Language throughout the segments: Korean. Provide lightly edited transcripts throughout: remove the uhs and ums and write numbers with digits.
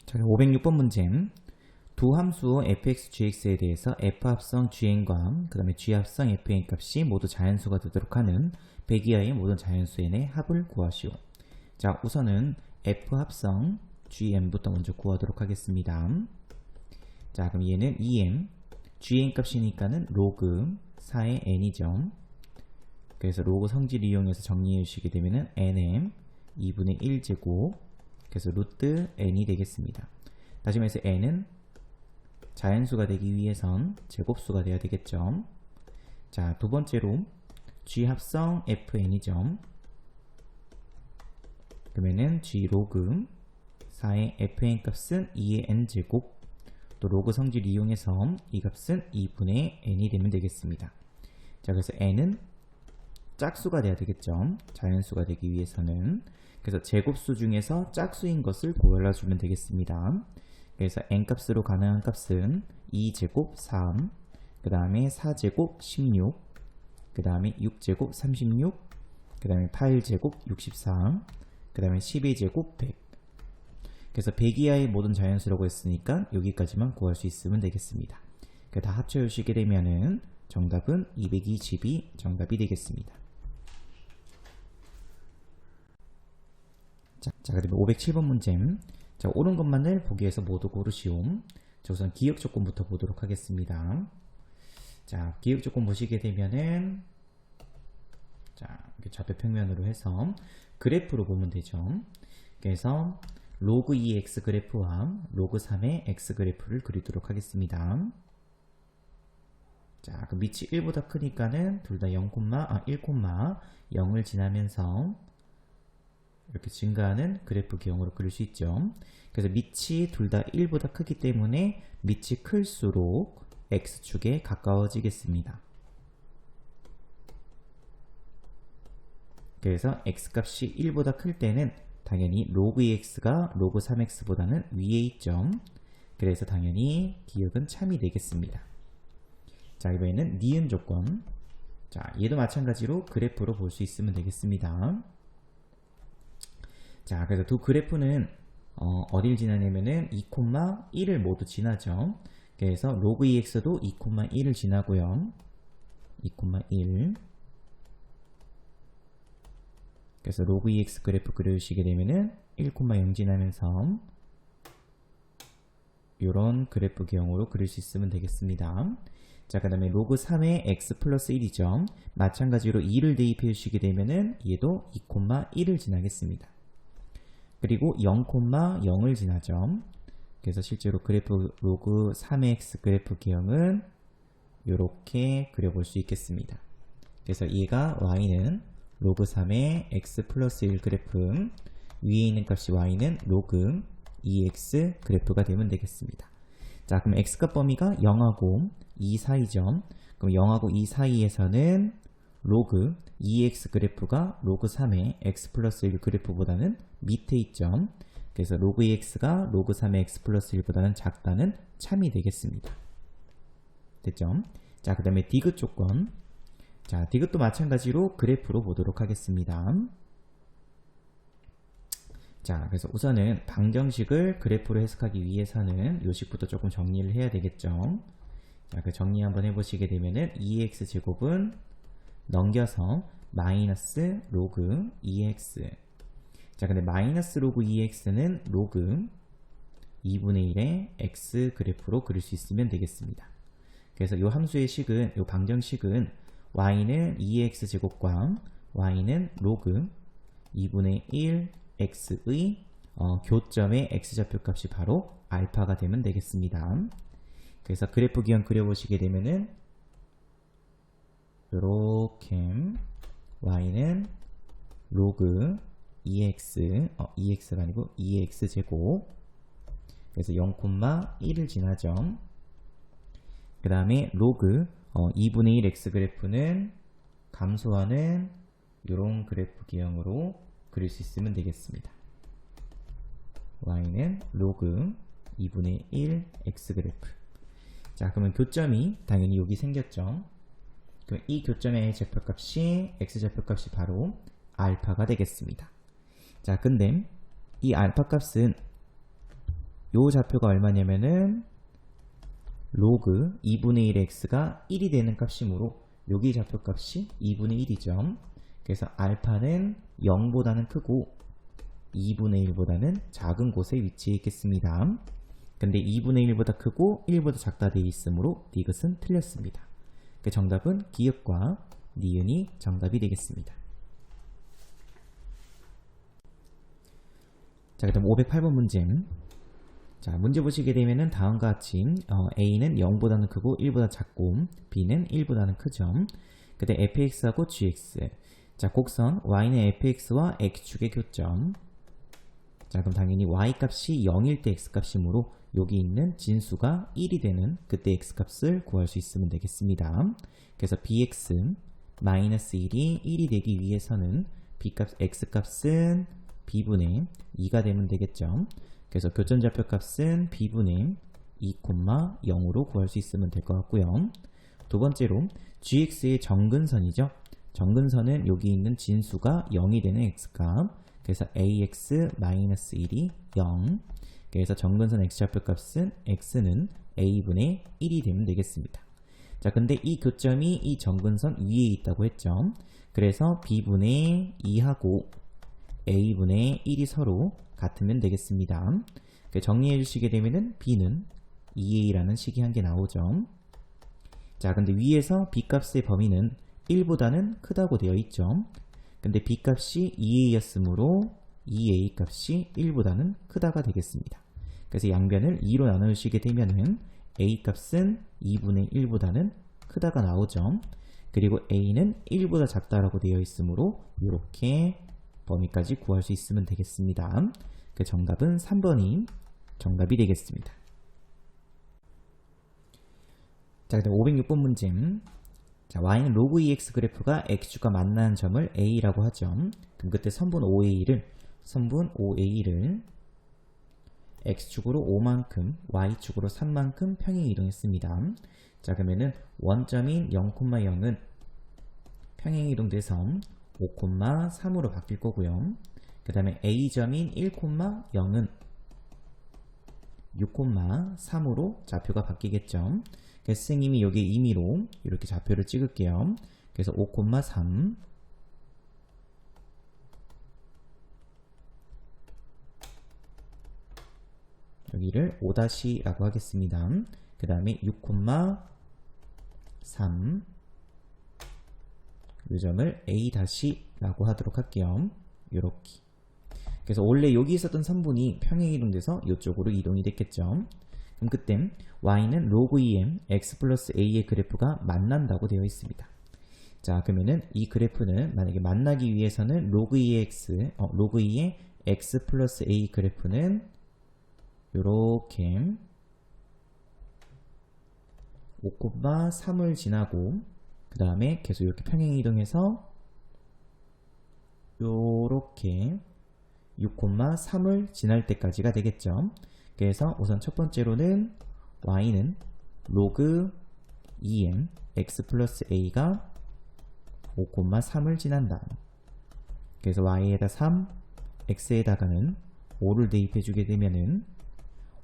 자, 506번 문제. 두 함수 fx, gx에 대해서 f합성 gn과 그 다음에 g합성 fn 값이 모두 자연수가 되도록 하는 100 이하의 모든 자연수 n의 합을 구하시오. 자, 우선은 f합성 gn부터 먼저 구하도록 하겠습니다. 자, 그럼 얘는 2n, gn 값이니까는 로그 4의 n이죠. 그래서 로그 성질 이용해서 정리해 주시게 되면은 nm 2분의 1제곱, 그래서 루트 n이 되겠습니다. 다시 말해서 n은 자연수가 되기 위해선 제곱수가 되어야 되겠죠. 자, 두 번째로 g 합성 fn이죠. 그러면은 g 로그 4의 fn 값은 2의 n제곱, 또 로그 성질 이용해서 이 값은 2분의 n이 되면 되겠습니다. 자, 그래서 n은 짝수가 돼야 되겠죠. 자연수가 되기 위해서는. 그래서 제곱수 중에서 짝수인 것을 골라주면 되겠습니다. 그래서 n값으로 가능한 값은 2제곱 3, 그 다음에 4제곱 16, 그 다음에 6제곱 36, 그 다음에 8제곱 64, 그 다음에 12제곱 100. 그래서 100 이하의 모든 자연수라고 했으니까 여기까지만 구할 수 있으면 되겠습니다. 다 합쳐주시게 되면은 정답은 220이 정답이 되겠습니다. 자, 그다음에 507번 문제. 자, 옳은 것만을 보기 위해서 모두 고르시오. 자, 우선 기억 조건부터 보도록 하겠습니다. 자, 기억 조건 보시게 되면은, 자, 이렇게 좌표 평면으로 해서 그래프로 보면 되죠. 그래서 로그 2x 그래프와 로그 3의 x 그래프를 그리도록 하겠습니다. 자, 그 밑이 1보다 크니까는 둘 다 1,0을 지나면서 이렇게 증가하는 그래프 기형으로 그릴 수 있죠. 그래서 밑이 둘 다 1보다 크기 때문에 밑이 클수록 x축에 가까워지겠습니다. 그래서 x값이 1보다 클 때는 당연히 로그 2x가 로그 3x보다는 위에 있죠. 그래서 당연히 기억은 참이 되겠습니다. 자, 이번에는 니은 조건. 자, 얘도 마찬가지로 그래프로 볼 수 있으면 되겠습니다. 자, 그래서 두 그래프는 어딜 지나냐면은 2,1을 모두 지나죠. 그래서 로그 2x도 2,1을 지나고요. 2,1. 그래서 로그 2x 그래프 그려주시게 되면은 1,0 지나면서 이런 그래프 기형으로 그릴 수 있으면 되겠습니다. 자, 그 다음에 로그 3의 x 플러스 1이죠. 마찬가지로 2를 대입해 주시게 되면은 얘도 2,1을 지나겠습니다. 그리고 0,0을 지나죠. 그래서 실제로 그래프 로그 3의 x 그래프 기형은 이렇게 그려볼 수 있겠습니다. 그래서 얘가 y는 로그 3의 x 플러스 1 그래프, 위에 있는 값이 y는 로그 2x 그래프가 되면 되겠습니다. 자, 그럼 x값 범위가 0하고 2 사이죠. 그럼 0하고 2 사이에서는 로그 2x 그래프가 로그 3의 x 플러스 1 그래프보다는 밑에 있죠. 그래서 로그 2x가 로그 3의 x 플러스 1보다는 작다는 참이 되겠습니다. 됐죠? 자, 그 다음에 디귿 조건. 자, 디귿도 마찬가지로 그래프로 보도록 하겠습니다. 자, 그래서 우선은 방정식을 그래프로 해석하기 위해서는 요식부터 조금 정리를 해야 되겠죠. 자, 그 정리 한번 해보시게 되면은 2x 제곱은 넘겨서 마이너스 로그 2x. 자, 근데 마이너스 로그 2x는 로그 2분의 1의 x 그래프로 그릴 수 있으면 되겠습니다. 그래서 이 함수의 식은, 이 방정식은 y는 2x 제곱과 y는 로그 2분의 1 x의 교점의 x좌표 값이 바로 알파가 되면 되겠습니다. 그래서 그래프 기형 그려보시게 되면은 이렇게 y는 로그 2x, 2x가 아니고 2x 제곱, 그래서 0,1을 지나죠. 그 다음에 로그 2분의 1 x 그래프는 감소하는 이런 그래프 기형으로 그릴 수 있으면 되겠습니다. y는 로그 2분의 1 x 그래프. 자, 그러면 교점이 당연히 여기 생겼죠. 그럼 이 교점의 좌표값이 x좌표값이 바로 알파가 되겠습니다. 자, 근데 이 알파 값은 요 좌표가 얼마냐면은 로그 2분의 1의 x가 1이 되는 값이므로 여기 좌표값이 2분의 1이죠. 그래서 알파는 0보다는 크고 2분의 1보다는 작은 곳에 위치해 있겠습니다. 근데 2분의 1보다 크고 1보다 작다 되어 있으므로 이것은 틀렸습니다. 그 정답은 기역과 니은이 정답이 되겠습니다. 자, 그다음 508번 문제. 자, 문제 보시게 되면은 다음과 같이 A는 0보다는 크고 1보다 작고 B는 1보다는 크죠. 그다음 fx하고 gx. 자, 곡선 y는 fx와 x축의 교점. 자, 그럼 당연히 y값이 0일 때 x값이므로 여기 있는 진수가 1이 되는 그때 x값을 구할 수 있으면 되겠습니다. 그래서 bx 마이너스 1이 1이 되기 위해서는 x값은 b분의 2가 되면 되겠죠. 그래서 교점좌표값은 b분의 2,0으로 구할 수 있으면 될 것 같고요. 두 번째로 gx의 정근선이죠. 정근선은 여기 있는 진수가 0이 되는 x값. 그래서 ax-1이 0. 그래서 정근선 x좌표값은 x는 a분의 1이 되면 되겠습니다. 자, 근데 이 교점이 이 정근선 위에 있다고 했죠. 그래서 b분의 2하고 a분의 1이 서로 같으면 되겠습니다. 정리해 주시게 되면은 b는 2a라는 식이 한 개 나오죠. 자, 근데 위에서 b값의 범위는 1보다는 크다고 되어 있죠. 근데 b값이 2a였으므로 2a 값이 1보다는 크다가 되겠습니다. 그래서 양변을 2로 나누시게 되면은 a 값은 2분의 1보다는 크다가 나오죠. 그리고 a는 1보다 작다라고 되어 있으므로 이렇게 범위까지 구할 수 있으면 되겠습니다. 그 정답은 3번이 정답이 되겠습니다. 자, 그다음 506번 문제. 자, y는 로그 2x 그래프가 x축과 만나는 점을 a라고 하죠. 그럼 그때 선분 5a를 x축으로 5만큼, y축으로 3만큼 평행 이동했습니다. 자, 그러면은 원점인 0,0은 평행 이동돼서 5,3으로 바뀔 거고요. 그 다음에 a점인 1,0은 6,3으로 좌표가 바뀌겠죠. 그래서 선생님이 여기 임의로 이렇게 좌표를 찍을게요. 그래서 5,3 여기를 5-라고 하겠습니다. 그 다음에 6,3 이 점을 a-라고 하도록 할게요. 요렇게. 그래서 원래 여기 있었던 선분이 평행 이동돼서 이쪽으로 이동이 됐겠죠. 그럼 그땐 y는 로그 2m x 플러스 a의 그래프가 만난다고 되어 있습니다. 자, 그러면은 이 그래프는 만약에 만나기 위해서는 로그 2의 x 플러스 a 그래프는 요렇게 5,3을 지나고 그 다음에 계속 이렇게 평행 이동해서 요렇게 6,3을 지날 때까지가 되겠죠. 그래서 우선 첫 번째로는 y는 로그 2m x 플러스 a가 5,3을 지난다. 그래서 y에다 3, x에다가는 5를 대입해 주게 되면은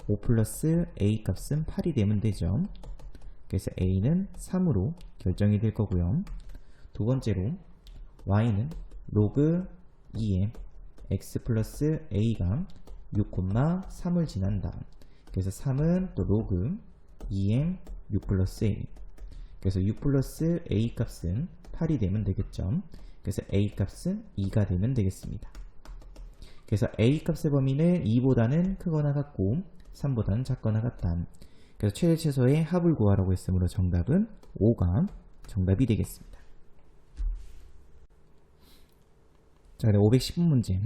5 플러스 a 값은 8이 되면 되죠. 그래서 a는 3으로 결정이 될 거고요. 두 번째로 y는 로그 2m x 플러스 a가 6,3을 지난다. 그래서 3은 또 로그 2m 6 플러스 a. 그래서 6 플러스 a 값은 8이 되면 되겠죠. 그래서 a 값은 2가 되면 되겠습니다. 그래서 a 값의 범위는 2보다는 크거나 같고 3보다는 작거나 같다. 그래서 최대 최소의 합을 구하라고 했으므로 정답은 5가 정답이 되겠습니다. 자, 510번 문제.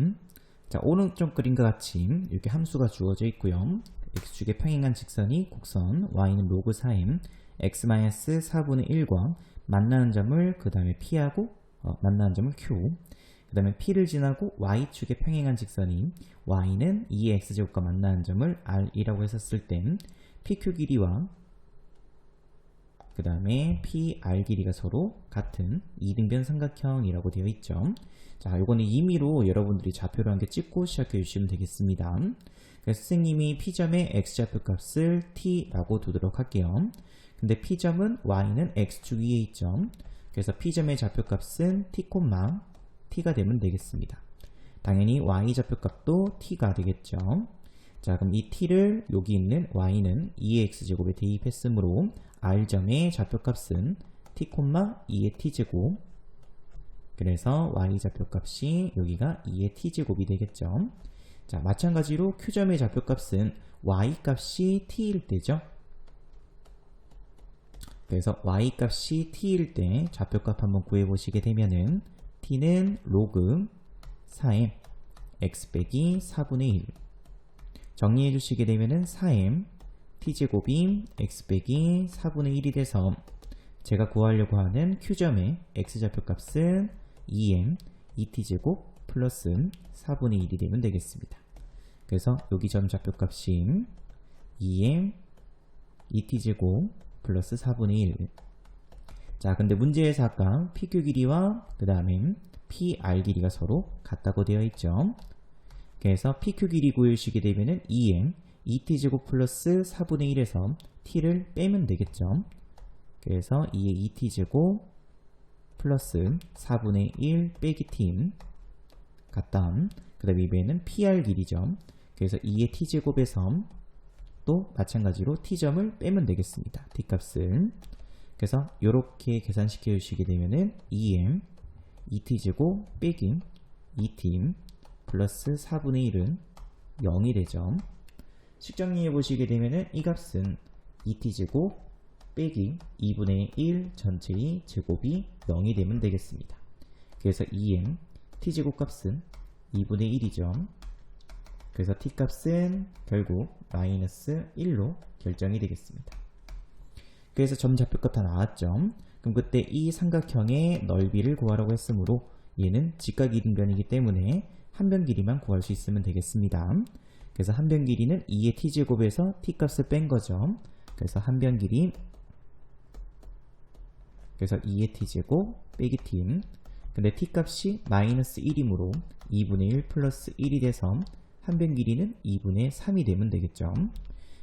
자, 오른쪽 그림과 같이 이렇게 함수가 주어져 있고요. x축에 평행한 직선이 곡선 y는 로그 4m x-4분의 1과 만나는 점을 그 다음에 p하고 만나는 점을 q 그 다음에 p를 지나고 y축에 평행한 직선이 y는 2의 x제곱과 만나는 점을 r이라고 했었을 땐 pq 길이와 그 다음에 PR 길이가 서로 같은 이등변 삼각형이라고 되어 있죠. 자, 요거는 임의로 여러분들이 좌표를 한 개 찍고 시작해 주시면 되겠습니다. 그래서 선생님이 P점의 X좌표값을 T라고 두도록 할게요. 근데 P점은 Y는 X축 위에 있죠. 그래서 P점의 좌표값은 T, T가 되면 되겠습니다. 당연히 Y 좌표값도 T가 되겠죠. 자, 그럼 이 T를 여기 있는 Y는 2의 X제곱에 대입했으므로 R점의 좌표값은 T, 2의 T제곱, 그래서 Y 좌표값이 여기가 2의 T제곱이 되겠죠. 자, 마찬가지로 Q점의 좌표값은 Y값이 T일 때죠. 그래서 Y값이 T일 때 좌표값 한번 구해보시게 되면은 T는 로그 4m X 빼기 4분의 1 정리해 주시게 되면은 4m T제곱이 X 빼기 4분의 1이 돼서 제가 구하려고 하는 Q점의 X좌표값은 2m 2T제곱 플러스 4분의 1이 되면 되겠습니다. 그래서 여기 점 좌표값이 2m 2T제곱 플러스 4분의 1. 자, 근데 문제에서 아까 PQ 길이와 그 다음에 PR 길이가 서로 같다고 되어 있죠. 그래서 PQ 길이 구해주시게 되면은 2m 2T제곱 플러스 4분의 1에서 T를 빼면 되겠죠. 그래서 2의 2T제곱 플러스 4분의 1 빼기 T 같다. 그 다음에 이번에는 PR 길이죠. 그래서 2의 T제곱에서 또 마찬가지로 T점을 빼면 되겠습니다. T값을. 그래서 이렇게 계산시켜 주시게 되면은 2m 2T제곱 빼기 2T 플러스 4분의 1은 0이 되죠. 식정리해 보시게 되면은 이 값은 2T제곱 빼기 2분의 1 전체의 제곱이 0이 되면 되겠습니다. 그래서 2m T제곱 값은 2분의 1이죠. 그래서 T값은 결국 마이너스 1로 결정이 되겠습니다. 그래서 점 좌표값 다 나왔죠. 그럼 그때 이 삼각형의 넓이를 구하라고 했으므로 얘는 직각 이등변이기 때문에 한 변 길이만 구할 수 있으면 되겠습니다. 그래서 한 변 길이는 2의 T제곱에서 T값을 뺀 거죠. 그래서 한 변 길이 그래서 2의 T제곱 빼기 T. 근데 T값이 마이너스 1이므로 2분의 1 플러스 1이 돼서 한 변 길이는 2분의 3이 되면 되겠죠.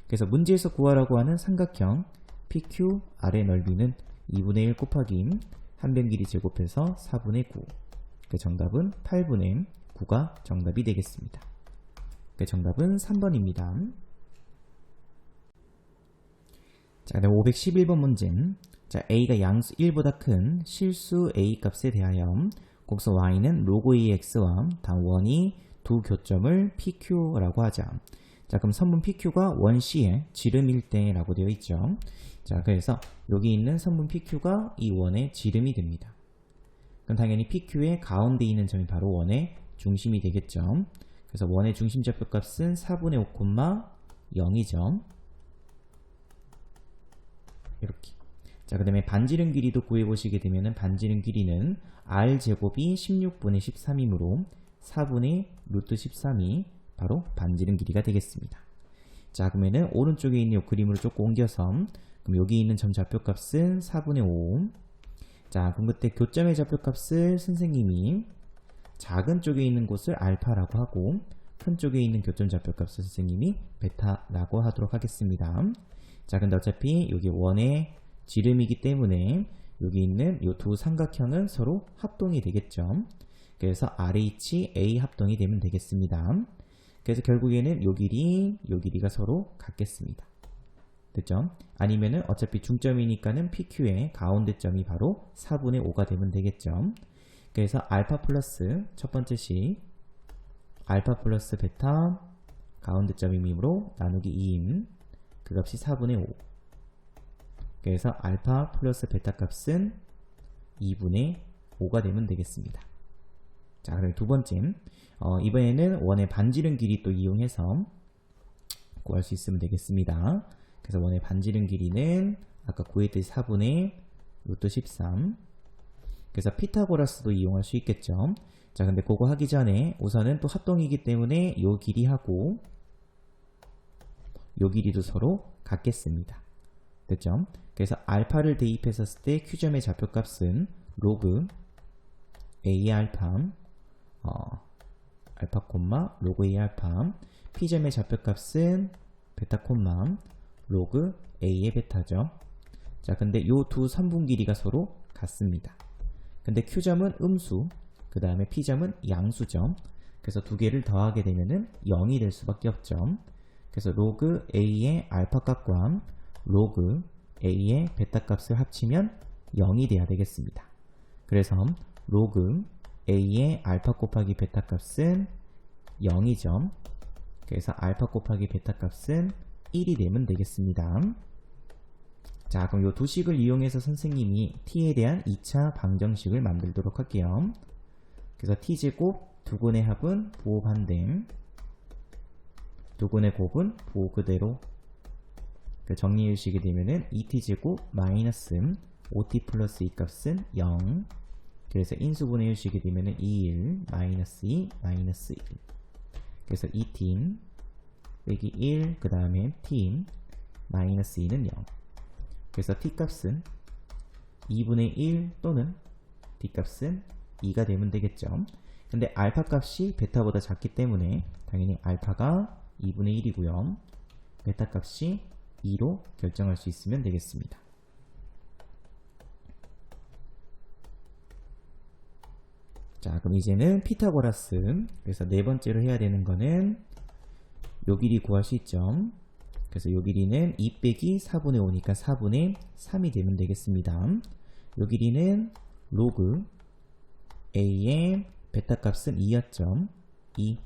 그래서 문제에서 구하라고 하는 삼각형 PQR의 넓이는 2분의 1 곱하기 한 변 길이 제곱해서 4분의 9. 그 정답은 8분의 9가 정답이 되겠습니다. 그 정답은 3번입니다. 자, 그다음 511번 문제. 자, A가 양수 1보다 큰 실수 A 값에 대하여 곡선 Y는 로그 AX와 다음 원이 두 교점을 PQ라고 하자. 자, 그럼 선분 PQ가 원 C의 지름일 때라고 되어 있죠. 자, 그래서 여기 있는 선분 PQ가 이 원의 지름이 됩니다. 그럼 당연히 PQ의 가운데 있는 점이 바로 원의 중심이 되겠죠. 그래서 원의 중심 좌표값은 4분의 5, 0이죠. 이렇게. 자, 그 다음에 반지름 길이도 구해보시게 되면 반지름 길이는 R제곱이 16분의 13이므로 4분의 루트 13이 바로 반지름 길이가 되겠습니다. 자, 그러면은 오른쪽에 있는 이 그림으로 조금 옮겨서 그럼 여기 있는 점 좌표값은 4분의 5. 자, 그럼 그때 교점의 좌표값을 선생님이 작은 쪽에 있는 곳을 알파라고 하고 큰 쪽에 있는 교점 좌표값을 선생님이 베타라고 하도록 하겠습니다. 자, 근데 어차피 여기 원의 지름이기 때문에 여기 있는 이 두 삼각형은 서로 합동이 되겠죠. 그래서 RH, A 합동이 되면 되겠습니다. 그래서 결국에는 요 길이가 서로 같겠습니다. 됐죠? 아니면은 어차피 중점이니까는 PQ의 가운데 점이 바로 4분의 5가 되면 되겠죠. 그래서 알파 플러스 첫 번째 식 알파 플러스 베타 가운데 점이므로 나누기 2인 그 값이 4분의 5. 그래서 알파 플러스 베타 값은 2분의 5가 되면 되겠습니다. 자, 그럼 두 번째 이번에는 원의 반지름 길이 또 이용해서 구할 수 있으면 되겠습니다. 그래서 원의 반지름 길이는 아까 구했듯이 4분의 루트 13. 그래서 피타고라스도 이용할 수 있겠죠. 자, 근데 그거 하기 전에 우선은 또 합동이기 때문에 요 길이하고 요 길이도 서로 같겠습니다. 됐죠? 그래서 알파를 대입했었을 때 Q점의 좌표값은 로그 A 알파 알파 콤마 로그 A 알파, P점의 좌표값은 베타 콤마 로그 A의 베타죠. 자, 근데 요 두 선분 길이가 서로 같습니다. 근데 Q점은 음수, 그 다음에 P점은 양수점. 그래서 두 개를 더하게 되면은 0이 될 수밖에 없죠. 그래서 로그 A의 알파 값과 로그 A의 베타 값을 합치면 0이 돼야 되겠습니다. 그래서 로그 A의 알파 곱하기 베타 값은 0이죠. 그래서 알파 곱하기 베타 값은 1이 되면 되겠습니다. 자, 그럼 이 두 식을 이용해서 선생님이 t에 대한 2차 방정식을 만들도록 할게요. 그래서 t제곱 두근의 합은 부호 반대, 두근의 곱은 부호 그대로. 정리해 주시게 되면은 2t제곱 마이너스 5t 플러스 이 값은 0. 그래서 인수분해 주시게 되면은 21 마이너스 2 마이너스 1. 그래서 2t 빼기 1, 그 다음에 t 마이너스 2는 0. 그래서 t값은 2분의 1 또는 t값은 2가 되면 되겠죠. 근데 알파 값이 베타보다 작기 때문에 당연히 알파가 2분의 1이고요. 베타 값이 2로 결정할 수 있으면 되겠습니다. 자, 그럼 이제는 피타고라스. 그래서 네 번째로 해야 되는 거는 요 길이 구할 수 있죠. 그래서 요 길이는 2 빼기 4분의 5니까 4분의 3이 되면 되겠습니다. 요 길이는 로그 A의 베타 값은 2였죠. 2.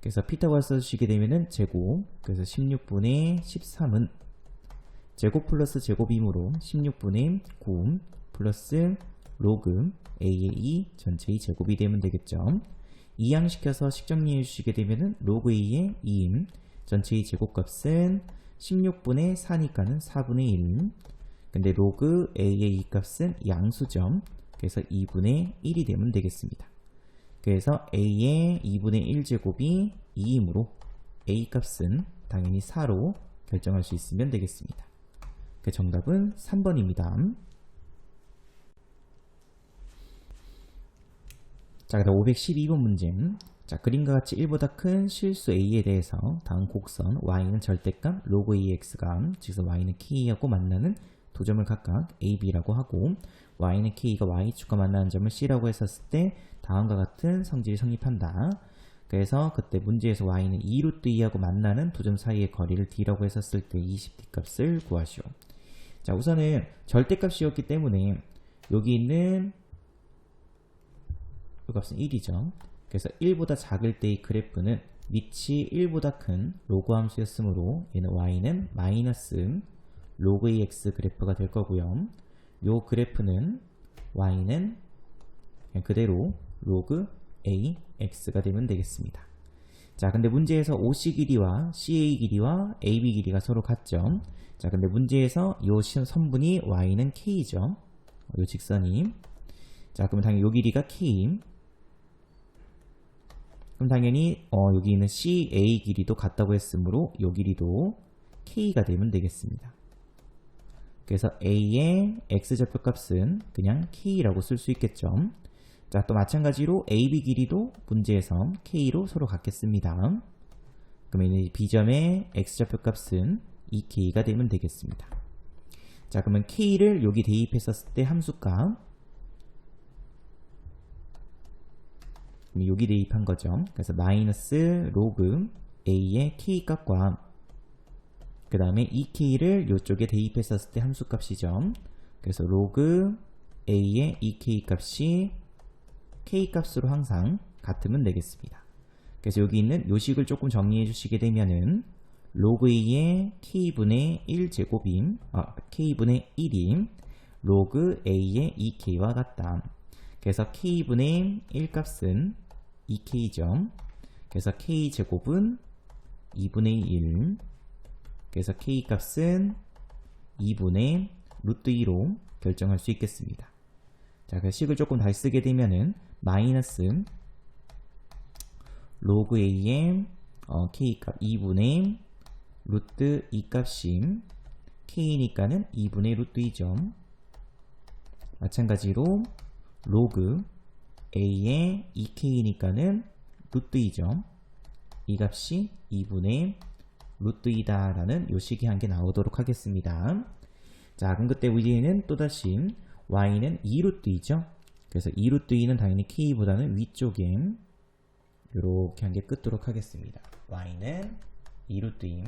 그래서 피타고라스 써주시게 되면은 제곱. 그래서 16분의 13은 제곱 플러스 제곱이므로 16분의 9 플러스 로그 A의 2 전체의 제곱이 되면 되겠죠. 이항시켜서 식정리해 주시게 되면은 로그 A의 2임 전체의 제곱값은 16분의 4니까는 4분의 1. 근데 로그 A의 2 값은 양수점. 그래서 2분의 1이 되면 되겠습니다. 그래서 A의 2분의 1제곱이 2이므로 A 값은 당연히 4로 결정할 수 있으면 되겠습니다. 그 정답은 3번입니다. 자, 그다음 512번 문제. 자, 그림과 같이 1보다 큰 실수 A에 대해서 다음 곡선 Y는 절대값 로그 AX가, 즉 Y는 K하고 만나는 두 점을 각각 A, B라고 하고 Y는 K가 Y축과 만나는 점을 C라고 했었을 때 다음과 같은 성질이 성립한다. 그래서 그때 문제에서 Y는 2루트 2하고 만나는 두 점 사이의 거리를 D라고 했었을 때 20D 값을 구하시오. 자, 우선은 절대값이었기 때문에 여기 있는 이 값은 1이죠. 그래서 1보다 작을 때의 그래프는 밑이 1보다 큰 로그 함수였으므로 얘는 y는 마이너스 로그 ax 그래프가 될 거고요. 요 그래프는 y는 그냥 그대로 로그 ax가 되면 되겠습니다. 자, 근데 문제에서 OC 길이와 CA 길이와 AB 길이가 서로 같죠. 자, 근데 문제에서 요 선분이 y는 k죠. 요 직선이. 자, 그러면 당연히 요 길이가 k. 그럼 당연히 여기 있는 CA 길이도 같다고 했으므로 요 길이도 K가 되면 되겠습니다. 그래서 A의 X좌표값은 그냥 K라고 쓸 수 있겠죠. 자, 또 마찬가지로 AB 길이도 문제에서 K로 서로 같겠습니다. 그러면 이 B점의 X좌표값은 2K가 되면 되겠습니다. 자, 그러면 K를 여기 대입했었을 때 함수값 여기 대입한 거죠. 그래서 마이너스 로그 A의 K값과 그 다음에 2K를 이쪽에 대입했었을 때 함수값이죠. 그래서 로그 A의 2K 값이 K 값으로 항상 같으면 되겠습니다. 그래서 여기 있는 요식을 조금 정리해 주시게 되면은 로그 A의 K분의 1제곱임 K분의 1임 로그 A의 2K와 같다. 그래서 K분의 1 값은 2K죠. 그래서 K제곱은 2분의 1. 그래서 K 값은 2분의 루트 2로 결정할 수 있겠습니다. 자, 그 식을 조금 다시 쓰게 되면은 마이너스 로그 A의 K 값 2분의 루트 2 값이 k니까는 2분의 루트 2점. 마찬가지로 로그 a의 2k니까는 루트 2점. 이 값이 2분의 루트 2다 라는 요 식이 한 개 나오도록 하겠습니다. 자, 그럼 그때 우리는 또다시 y는 2루트 2죠. 그래서 2루트 2는 당연히 k보다는 위쪽에 이렇게 한 개 끄도록 하겠습니다. y는 2루트 2.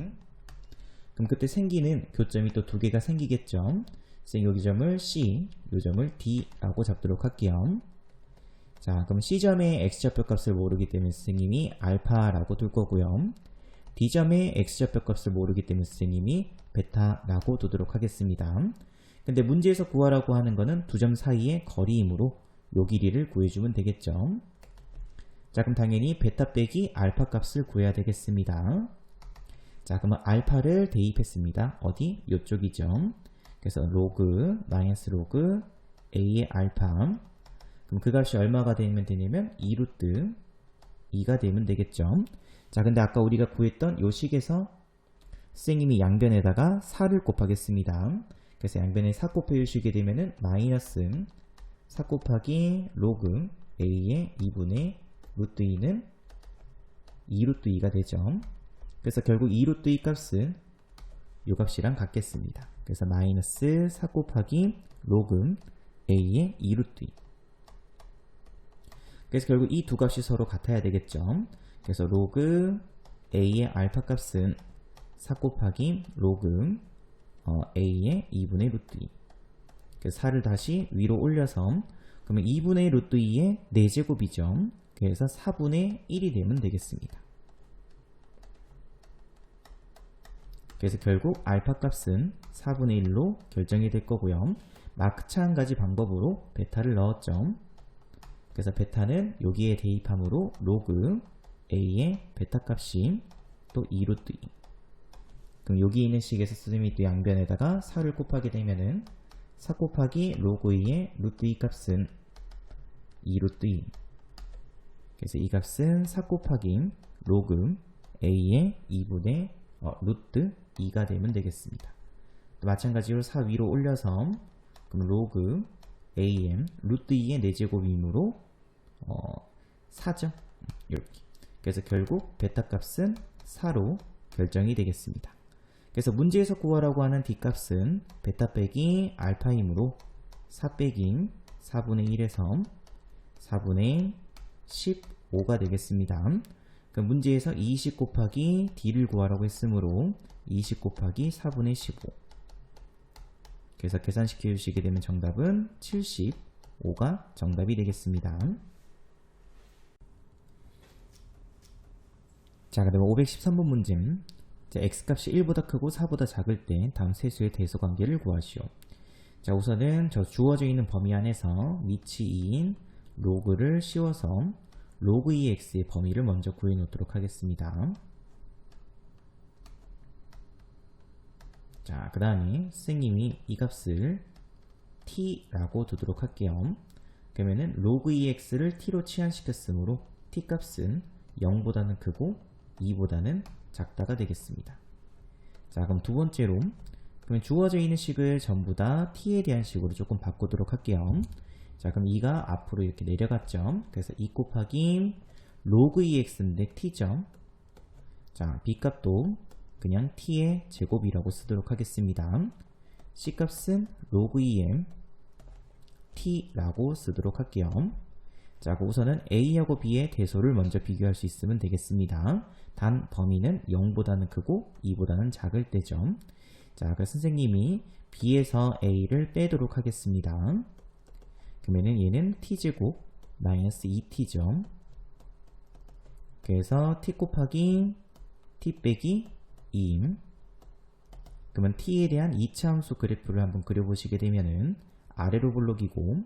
그럼 그때 생기는 교점이 또 두 개가 생기겠죠. 여기 점을 C, 요 점을 D라고 잡도록 할게요. 자, 그럼 C점의 X좌표값을 모르기 때문에 선생님이 알파라고 둘 거고요. D점의 X좌표값을 모르기 때문에 선생님이 베타라고 두도록 하겠습니다. 근데 문제에서 구하라고 하는 거는 두 점 사이의 거리이므로 요 길이를 구해주면 되겠죠. 자, 그럼 당연히 베타 빼기 알파 값을 구해야 되겠습니다. 자, 그러면 알파를 대입했습니다. 어디? 요쪽이죠. 그래서 로그, 마이너스 로그 a의 알파. 그럼 그 값이 얼마가 되면 되냐면 2루트 2가 되면 되겠죠. 자, 근데 아까 우리가 구했던 요 식에서 선생님이 양변에다가 4를 곱하겠습니다. 그래서 양변에 4 곱해주시게 되면은 마이너스 4 곱하기 로그 a의 2분의 루트 2는 2루트 2가 되죠. 그래서 결국 2루트 2 값은 요 값이랑 같겠습니다. 그래서 마이너스 4 곱하기 로그 a의 2루트 2. 그래서 결국 이 두 값이 서로 같아야 되겠죠. 그래서 로그 a의 알파 값은 4 곱하기 로그 a의 2분의 루트 2. 그래서 4를 다시 위로 올려서 그러면 2분의 루트 2의 4제곱이죠. 그래서 4분의 1이 되면 되겠습니다. 그래서 결국 알파 값은 4분의 1로 결정이 될 거고요. 마찬가지 방법으로 베타를 넣었죠. 그래서 베타는 여기에 대입함으로 로그 a의 베타 값이 또 2루트 2. 그럼 여기 있는 식에서 선생님이 또 양변에다가 4를 곱하게 되면은 4 곱하기 로그 2의 루트 2 값은 2루트 2. 그래서 이 값은 4 곱하기 로그 a의 2분의 루트 2가 되면 되겠습니다. 또 마찬가지로 4 위로 올려서 그럼 로그 am 루트 2의 4제곱이므로 4죠. 이렇게. 그래서 결국 베타 값은 4로 결정이 되겠습니다. 그래서 문제에서 구하라고 하는 D값은 베타 빼기 알파이므로 4 빼기 4분의 1에서 4분의 15가 되겠습니다. 그럼 문제에서 20 곱하기 D를 구하라고 했으므로 20 곱하기 4분의 15. 그래서 계산시켜 주시게 되면 정답은 75가 정답이 되겠습니다. 자, 그 다음에 513번 문제. 자, x값이 1보다 크고 4보다 작을 때 다음 세 수의 대소관계를 구하시오. 자, 우선은 저 주어져 있는 범위 안에서 위치 2인 로그를 씌워서 로그 2x의 범위를 먼저 구해 놓도록 하겠습니다. 자, 그 다음에 선생님이 이 값을 t라고 두도록 할게요. 그러면은 로그 2x를 t로 치환시켰으므로 t 값은 0보다는 크고 2보다는 작다가 되겠습니다. 자, 그럼 두 번째로 그러면 주어져 있는 식을 전부 다 t에 대한 식으로 조금 바꾸도록 할게요. 자, 그럼 2가 앞으로 이렇게 내려갔죠. 그래서 2 곱하기 로그 2x인데 t죠. 자, b값도 그냥 t의 제곱이라고 쓰도록 하겠습니다. c값은 로그 2m t라고 쓰도록 할게요. 자, 우선은 a하고 b의 대소를 먼저 비교할 수 있으면 되겠습니다. 단 범위는 0보다는 크고 2보다는 작을 때죠. 자, 그래서 선생님이 b에서 a를 빼도록 하겠습니다. 그러면은 얘는 t제곱 마이너스 2t죠. 그래서 t 곱하기 t 빼기 2임. 그러면 t에 대한 2차 함수 그래프를 한번 그려보시게 되면은 아래로 블록이고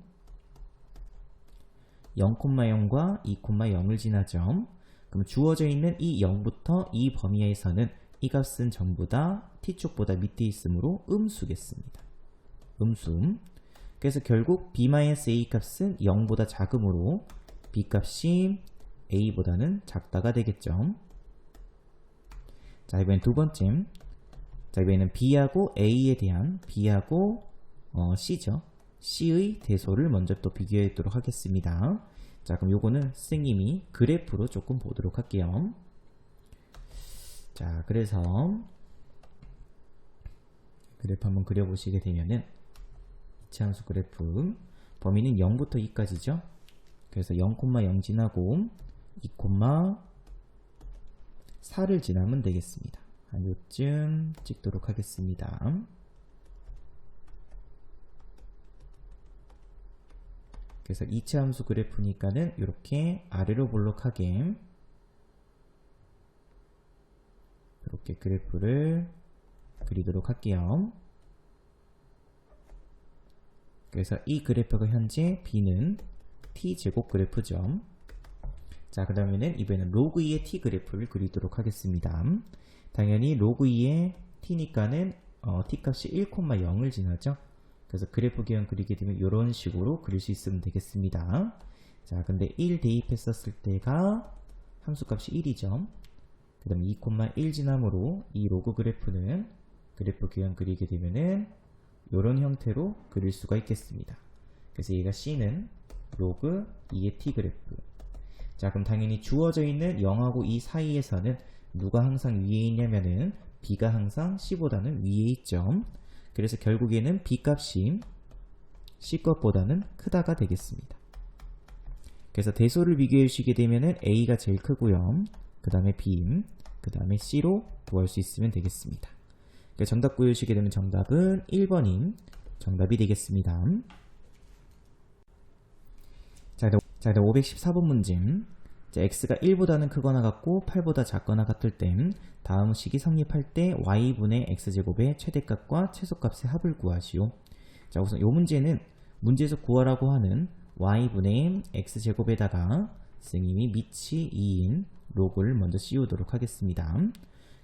0,0과 2,0을 지나죠. 그럼 주어져 있는 이 0부터 이 범위에서는 이 값은 전부 다 t쪽보다 밑에 있으므로 음수겠습니다. 음수. 그래서 결국 b-a 값은 0보다 작으므로 b 값이 a보다는 작다가 되겠죠. 자, 이번엔 두 번째. 자, 이번에는 B하고 A에 대한 B하고 C죠. C의 대소를 먼저 또 비교해 보도록 하겠습니다. 자, 그럼 요거는 선생님이 그래프로 조금 보도록 할게요. 자, 그래서 그래프 한번 그려보시게 되면은 이차함수 그래프 범위는 0부터 2까지죠. 그래서 0,0 지나고 2,4를 지나면 되겠습니다. 한 요쯤 찍도록 하겠습니다. 그래서 이차함수 그래프니까는 이렇게 아래로 볼록하게 이렇게 그래프를 그리도록 할게요. 그래서 이 그래프가 현재 B는 T제곱 그래프죠. 자, 그 다음에는 이번에는 로그 2의 T 그래프를 그리도록 하겠습니다. 당연히 로그 2의 T니까는 T 값이 1,0을 지나죠. 그래서 그래프 기형 그리게 되면 이런 식으로 그릴 수 있으면 되겠습니다. 자, 근데 1 대입했었을 때가 함수값이 1이죠. 그 다음에 2,1 지남으로 이 로그 그래프는 그래프 기형 그리게 되면은 이런 형태로 그릴 수가 있겠습니다. 그래서 얘가 C는 로그 2의 T 그래프. 자, 그럼 당연히 주어져 있는 0하고 2 사이에서는 누가 항상 위에 있냐면은 B가 항상 C보다는 위에 있죠. 그래서 결국에는 B 값이 C 것보다는 크다가 되겠습니다. 그래서 대소를 비교해 주시게 되면은 A가 제일 크고요. 그 다음에 B, 그 다음에 C로 구할 수 있으면 되겠습니다. 그래서 정답 구해 주시게 되면 정답은 1번인 정답이 되겠습니다. 자, 514번 문제. 자, x가 1보다는 크거나 같고 8보다 작거나 같을 땐 다음 식이 성립할 때 y분의 x제곱의 최대값과 최소값의 합을 구하시오. 자, 우선 이 문제는 문제에서 구하라고 하는 y분의 x제곱에다가 선생님이 밑이 2인 로그를 먼저 씌우도록 하겠습니다.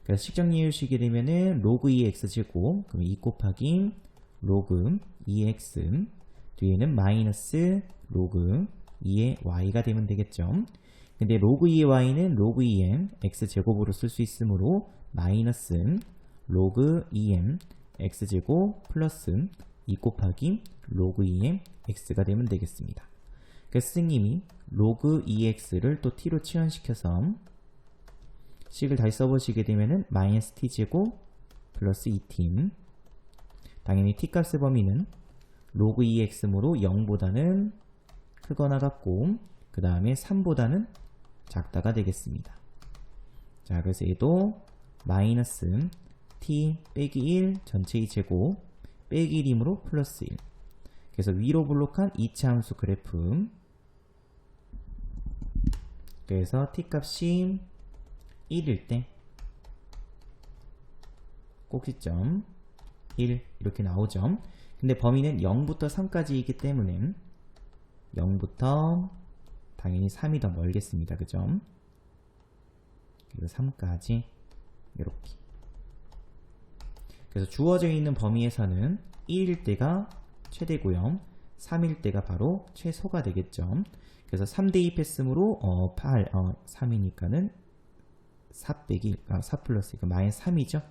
그래서 식정리해 주시게 되면은 로그 2의 x제곱, 그럼 2 곱하기 로그 2의 x, 뒤에는 마이너스 로그 2의 y가 되면 되겠죠. 근데 로그 2의 y는 로그 2m x제곱으로 쓸 수 있으므로 마이너스 로그 2m x제곱 플러스 2 곱하기 로그 2m x가 되면 되겠습니다. 그래서 선생님이 로그 2x를 또 t로 치환시켜서 식을 다시 써보시게 되면은 마이너스 t제곱 플러스 2t. 당연히 t 값의 범위는 로그 2x므로 0보다는 크거나 같고 그 다음에 3보다는 작다가 되겠습니다. 자, 그래서 얘도 마이너스 t 빼기 1 전체의 제곱 빼기 1이므로 플러스 1. 그래서 위로 볼록한 2차 함수 그래프. 그래서 t 값이 1일 때 꼭지점 1 이렇게 나오죠. 근데 범위는 0부터 3까지이기 때문에 0부터 당연히 3이 더 멀겠습니다. 그죠? 그리고 3까지 이렇게. 그래서 주어져 있는 범위에서는 1일 때가 최대고요. 3일 때가 바로 최소가 되겠죠. 그래서 3 대입했으므로 3이니까는 4 빼기 4 플러스 마이너스 3이죠.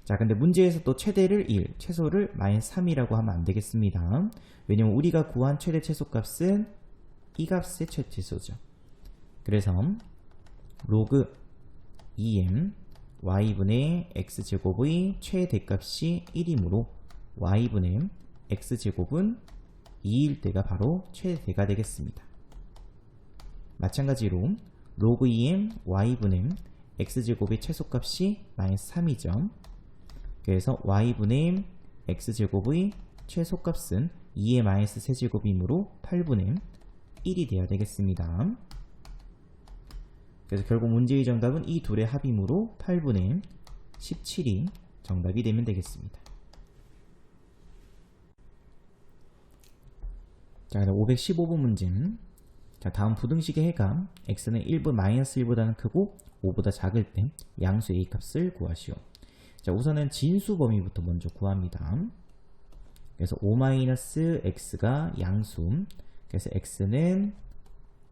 자, 근데 문제에서 또 최대를 1, 최소를 마이너스 3이라고 하면 안 되겠습니다. 왜냐면 우리가 구한 최대 최소값은 이 값의 최소죠. 그래서 로그 2m y분의 x제곱의 최대값이 1이므로 y분의 x제곱은 2일 때가 바로 최대가 되겠습니다. 마찬가지로 로그 2m y분의 x제곱의 최소값이 마이너스 3이죠. 그래서 y분의 x제곱의 최소값은 2의 마이너스 세제곱이므로 8분의 1이 되어야 되겠습니다. 그래서 결국 문제의 정답은 이 둘의 합이므로 8분의 17이 정답이 되면 되겠습니다. 자, 515번 문제. 자, 다음 부등식의 해가 x는 1분 마이너스 1보다는 크고 5보다 작을 때 양수 a 값을 구하시오. 자, 우선은 진수 범위부터 먼저 구합니다. 그래서 5-x가 양수. 그래서 x는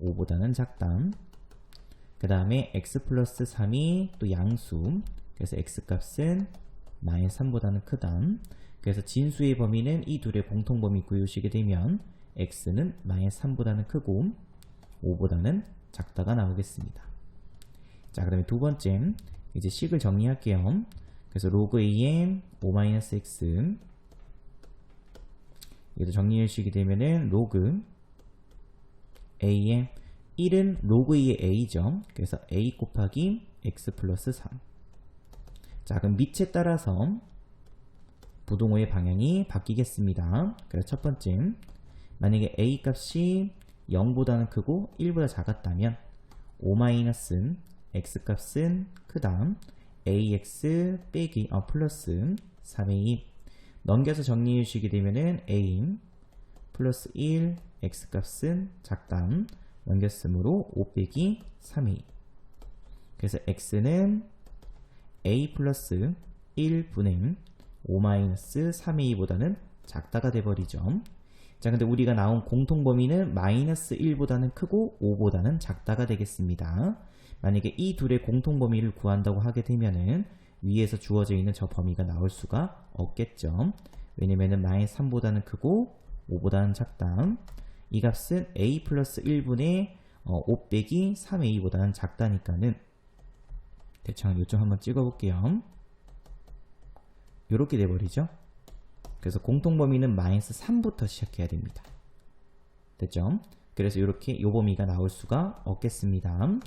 5보다는 작다. 그 다음에 x 플러스 3이 또 양수. 그래서 x값은 마이너스 3보다는 크다. 그래서 진수의 범위는 이 둘의 공통범위 구해주시게 되면 x는 마이너스 3보다는 크고 5보다는 작다가 나오겠습니다. 자, 그 다음에 두 번째, 이제 식을 정리할게요. 그래서 로그 am 5-x 얘도 정리해주시게 되면은 로그 am 1은 로그 2의 a죠. 그래서 a 곱하기 x 플러스 3. 자, 그럼 밑에 따라서 부동호의 방향이 바뀌겠습니다. 그래서 첫 번째, 만약에 a 값이 0보다는 크고 1보다 작았다면 5-x 값은 크다. ax 빼기 플러스 3a 넘겨서 정리해 주시게 되면은 a 플러스 1 x 값은 작다. 넘겼으므로 5 빼기 3a. 그래서 x는 a 플러스 1분의 5-3a보다는 작다가 돼버리죠. 자, 근데 우리가 나온 공통범위는 마이너스 1보다는 크고 5보다는 작다가 되겠습니다. 만약에 이 둘의 공통범위를 구한다고 하게 되면은 위에서 주어져 있는 저 범위가 나올 수가 없겠죠. 왜냐면은 마이너스 3보다는 크고 5보다는 작다. 이 값은 a 플러스 1분의 5 빼기 3a보다는 작다니까는 대충 요점 한번 찍어볼게요. 요렇게 돼버리죠. 그래서 공통범위는 마이너스 3부터 시작해야 됩니다. 됐죠? 그래서 이렇게 요 범위가 나올 수가 없겠습니다.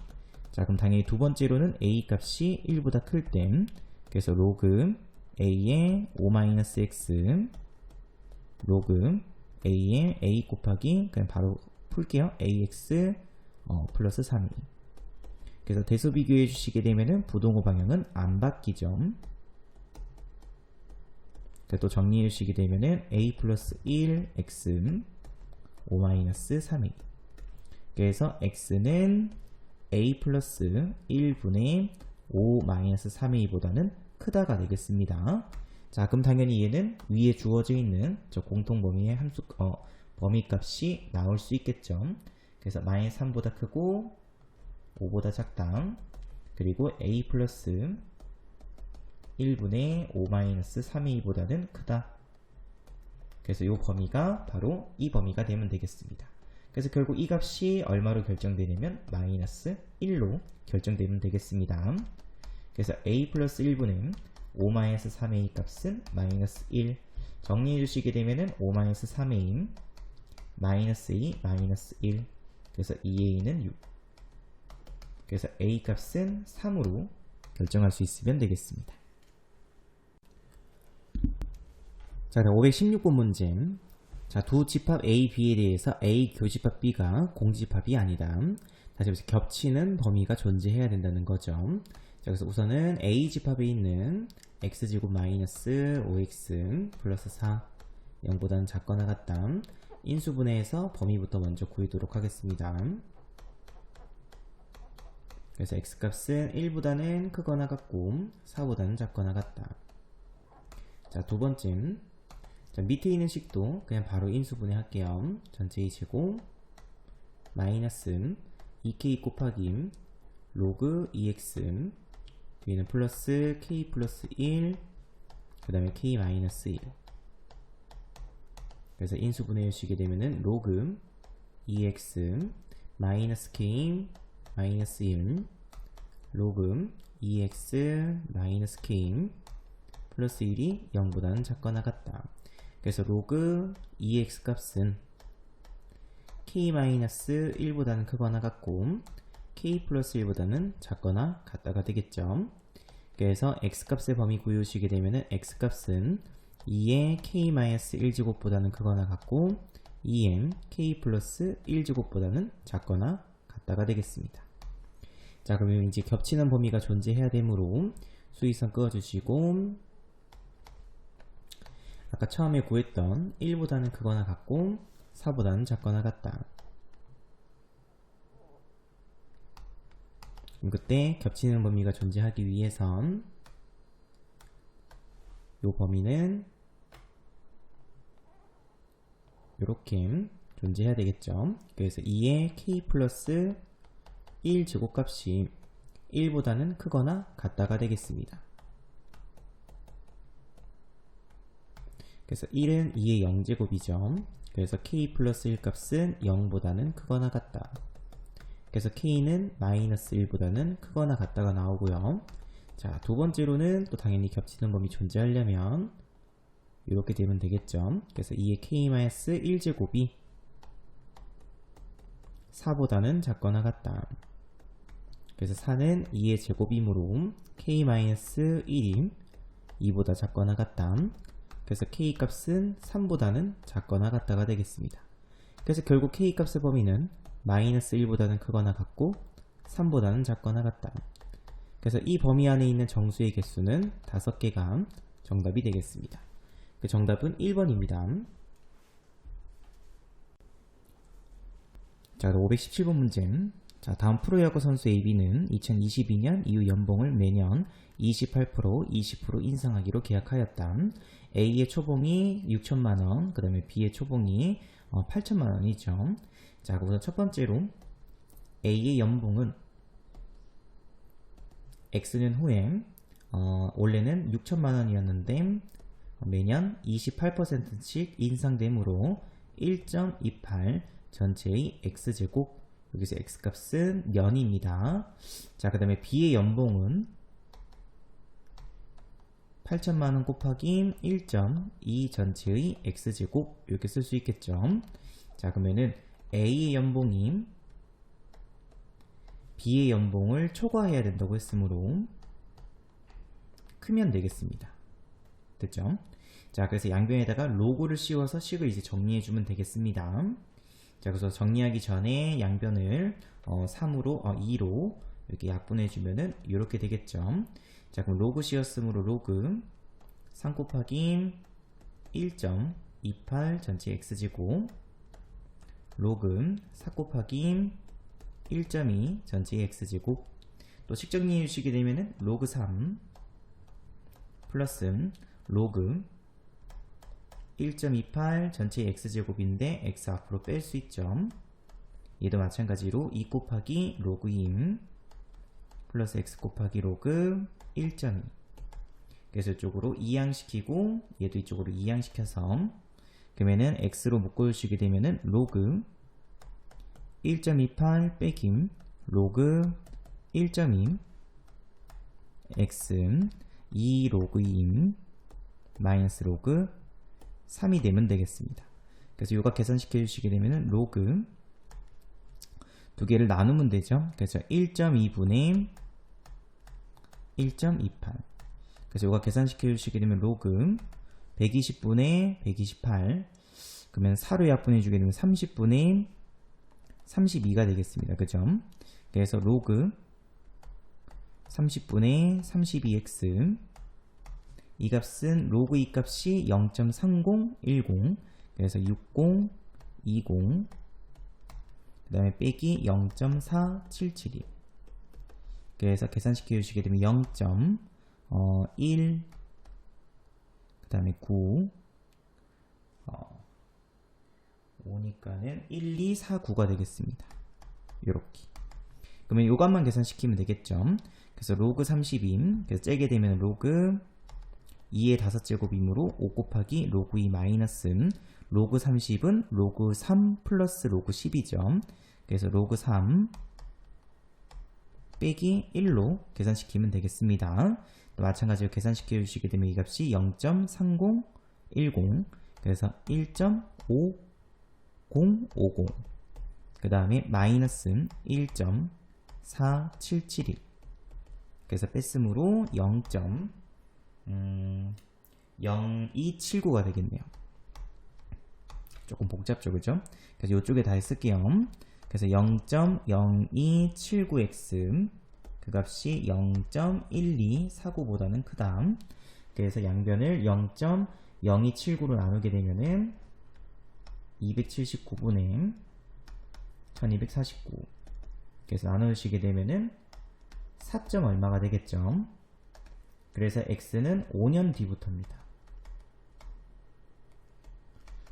자, 그럼 당연히 두 번째로는 a 값이 1보다 클 땐, 그래서 로그 a의 5-x 로그 a의 a 곱하기 그냥 바로 풀게요. ax 플러스 3이. 그래서 대수 비교해 주시게 되면은 부동호 방향은 안 바뀌죠. 또 정리해 주시게 되면은 a 플러스 1x 5-3a. 그래서 x는 a 플러스 1분의 5-3a보다는 크다가 되겠습니다. 자, 그럼 당연히 얘는 위에 주어져 있는 저 공통범위의 범위값이 나올 수 있겠죠. 그래서 마이너스 3보다 크고 5보다 작다. 그리고 a 플러스 1분의 5-3a보다는 크다. 그래서 이 범위가 바로 이 범위가 되면 되겠습니다. 그래서 결국 이 값이 얼마로 결정되냐면 마이너스 1로 결정되면 되겠습니다. 그래서 a 플러스 1분의 5-3a 값은 마이너스 1. 정리해 주시게 되면은 5-3a 마이너스 2 마이너스 1. 그래서 2a는 6. 그래서 a 값은 3으로 결정할 수 있으면 되겠습니다. 자, 516번 문제. 자, 두 집합 A, B에 대해서 A 교집합 B가 공집합이 아니다. 다시 말해서 겹치는 범위가 존재해야 된다는 거죠. 자, 그래서 우선은 A 집합에 있는 x제곱 마이너스 5x 플러스 4 0보다는 작거나 같다. 인수분해해서 범위부터 먼저 구하도록 하겠습니다. 그래서 x값은 1보다는 크거나 같고 4보다는 작거나 같다. 자, 두 번째. 자, 밑에 있는 식도 그냥 바로 인수분해 할게요. 전체 2제곱 마이너스 2k 곱하기 로그 2x 뒤에는 플러스 k 플러스 1 그 다음에 k 마이너스 1. 그래서 인수분해 해주시게 되면은 로그 2x 마이너스 k 마이너스 1 로그 2x 마이너스 k 플러스 1이 0보다는 작거나 같다. 그래서 로그 2x 값은 k-1보다는 크거나 같고 k 플러스 1보다는 작거나 같다가 되겠죠. 그래서 x값의 범위 구해주시게 되면은 x값은 2의 k-1제곱보다는 크거나 같고 2의 k 플러스 1제곱보다는 작거나 같다가 되겠습니다. 자, 그러면 이제 겹치는 범위가 존재해야 되므로 수위선 그어주시고 아까 처음에 구했던 1보다는 크거나 같고 4보다는 작거나 같다. 그럼 그때 겹치는 범위가 존재하기 위해선 이 범위는 이렇게 존재해야 되겠죠. 그래서 2의 k 플러스 1 제곱값이 1보다는 크거나 같다가 되겠습니다. 그래서 1은 2의 0제곱이죠. 그래서 k 플러스 1 값은 0보다는 크거나 같다. 그래서 k는 마이너스 1보다는 크거나 같다가 나오고요. 자, 두 번째로는 또 당연히 겹치는 범위 존재하려면 이렇게 되면 되겠죠. 그래서 2의 k-1제곱이 4보다는 작거나 같다. 그래서 4는 2의 제곱이므로 k-1이 2보다 작거나 같다. 그래서 k 값은 3보다는 작거나 같다가 되겠습니다. 그래서 결국 k 값의 범위는 마이너스 1보다는 크거나 같고 3보다는 작거나 같다. 그래서 이 범위 안에 있는 정수의 개수는 5개가 정답이 되겠습니다. 그 정답은 1번입니다. 자, 517번 문제. 자, 다음 프로야구 선수 AB는 2022년 이후 연봉을 매년 28%, 20% 인상하기로 계약하였다. A의 초봉이 6천만원, 그 다음에 B의 초봉이 8천만원이죠. 자, 우선 첫 번째로 A의 연봉은 X는 후에 원래는 6천만원이었는데 매년 28%씩 인상되므로 1.28 전체의 X제곱, 여기서 X값은 년입니다. 자, 그 다음에 B의 연봉은 8천만원 곱하기 1.2 전체의 X제곱, 이렇게 쓸 수 있겠죠. 자, 그러면은 A의 연봉이 B의 연봉을 초과해야 된다고 했으므로 크면 되겠습니다. 됐죠? 자, 그래서 양변에다가 로고를 씌워서 식을 이제 정리해주면 되겠습니다. 자, 그래서 정리하기 전에 양변을 3으로, 2로 이렇게 약분해주면은 이렇게 되겠죠. 자, 그럼 로그 씌웠으므로 로그 3 곱하기 1.28 전체 x제곱 로그 4 곱하기 1.2 전체 x제곱 또 식 정리해 주시게 되면은 로그 3 플러스 로그 1.28 전체 x제곱인데 x 앞으로 뺄 수 있죠. 얘도 마찬가지로 2 곱하기 로그 2 플러스 x 곱하기 로그 1.2 그래서 이쪽으로 이항시키고 얘도 이쪽으로 이항시켜서 그러면은 x로 묶어주시게 되면은 로그 1.28 빼기 로그 1.2 x 2 로그 2 마이너스 로그 3이 되면 되겠습니다. 그래서 요가 계산시켜 주시게 되면은 로그 두 개를 나누면 되죠. 그래서 1.2분의 1.28 그래서 요가 계산시켜 주시게 되면 로그 120분의 128 그러면 4로 약분해 주게 되면 30분의 32가 되겠습니다. 그죠? 그래서 로그 30분의 32x 이 값은 로그 이 값이 0.3010 그래서 60, 20 그 다음에 빼기 0.4772 그래서 계산시켜 주시게 되면 0.1 그 다음에 9 5니까는 1249가 되겠습니다. 요렇게 그러면 요것만 계산시키면 되겠죠. 그래서 로그 30인 그래서 째게 되면 로그 2의 5제곱이므로 5 곱하기 로그 2 마이너스 로그 30은 로그 3 플러스 로그 10이죠. 그래서 로그 3 빼기 1로 계산시키면 되겠습니다. 또 마찬가지로 계산시켜 주시게 되면 이 값이 0.3010 그래서 1.5050 그 다음에 마이너스 1.4771 그래서 뺐으므로 0.0279가 되겠네요. 조금 복잡죠, 그죠? 그래서 이쪽에 다 쓸게요. 그래서 0.0279x 그 값이 0.1249보다는 크다. 그래서 양변을 0.0279로 나누게 되면은 279분의 1249 그래서 나누시게 되면은 4. 얼마가 되겠죠. 그래서 x는 5년 뒤부터입니다.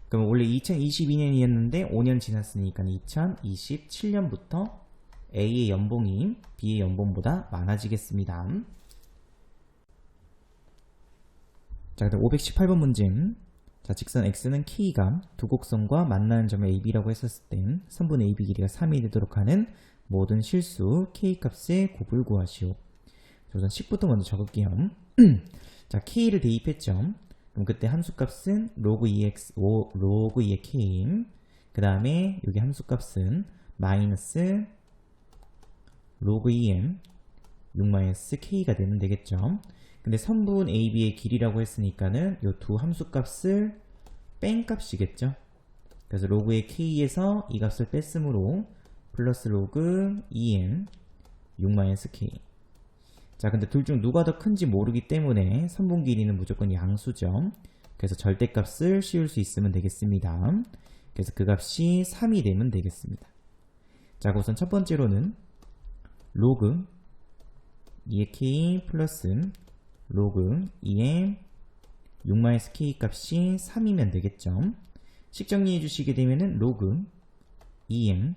그럼 원래 2022년이었는데 5년 지났으니까 2027년부터 A의 연봉이 B의 연봉보다 많아지겠습니다. 자, 그다음 518번 문제. 자, 직선 x는 k가 두 곡선과 만나는 점을 ab라고 했었을 땐 선분의 ab 길이가 3이 되도록 하는 모든 실수 k 값의 곱을 구하시오. 자, 우선 식부터 먼저 적을게요. 자, k를 대입했죠. 그럼 그때 함수값은 log 2x, log 2의 k, 그 다음에 여기 함수값은 마이너스 log 2m 6-k가 되면 되겠죠. 근데 선분 AB의 길이라고 했으니까는 이 두 함수값을 뺀 값이겠죠. 그래서 로그의 k에서 이 값을 뺐으므로 플러스 로그 2m 6-k. 자, 근데 둘 중 누가 더 큰지 모르기 때문에 선분 길이는 무조건 양수죠. 그래서 절대값을 씌울 수 있으면 되겠습니다. 그래서 그 값이 3이 되면 되겠습니다. 자, 우선 첫 번째로는 로그 2의 k 플러스 로그 2의 6-k 값이 3이면 되겠죠. 식정리해 주시게 되면은 로그 2m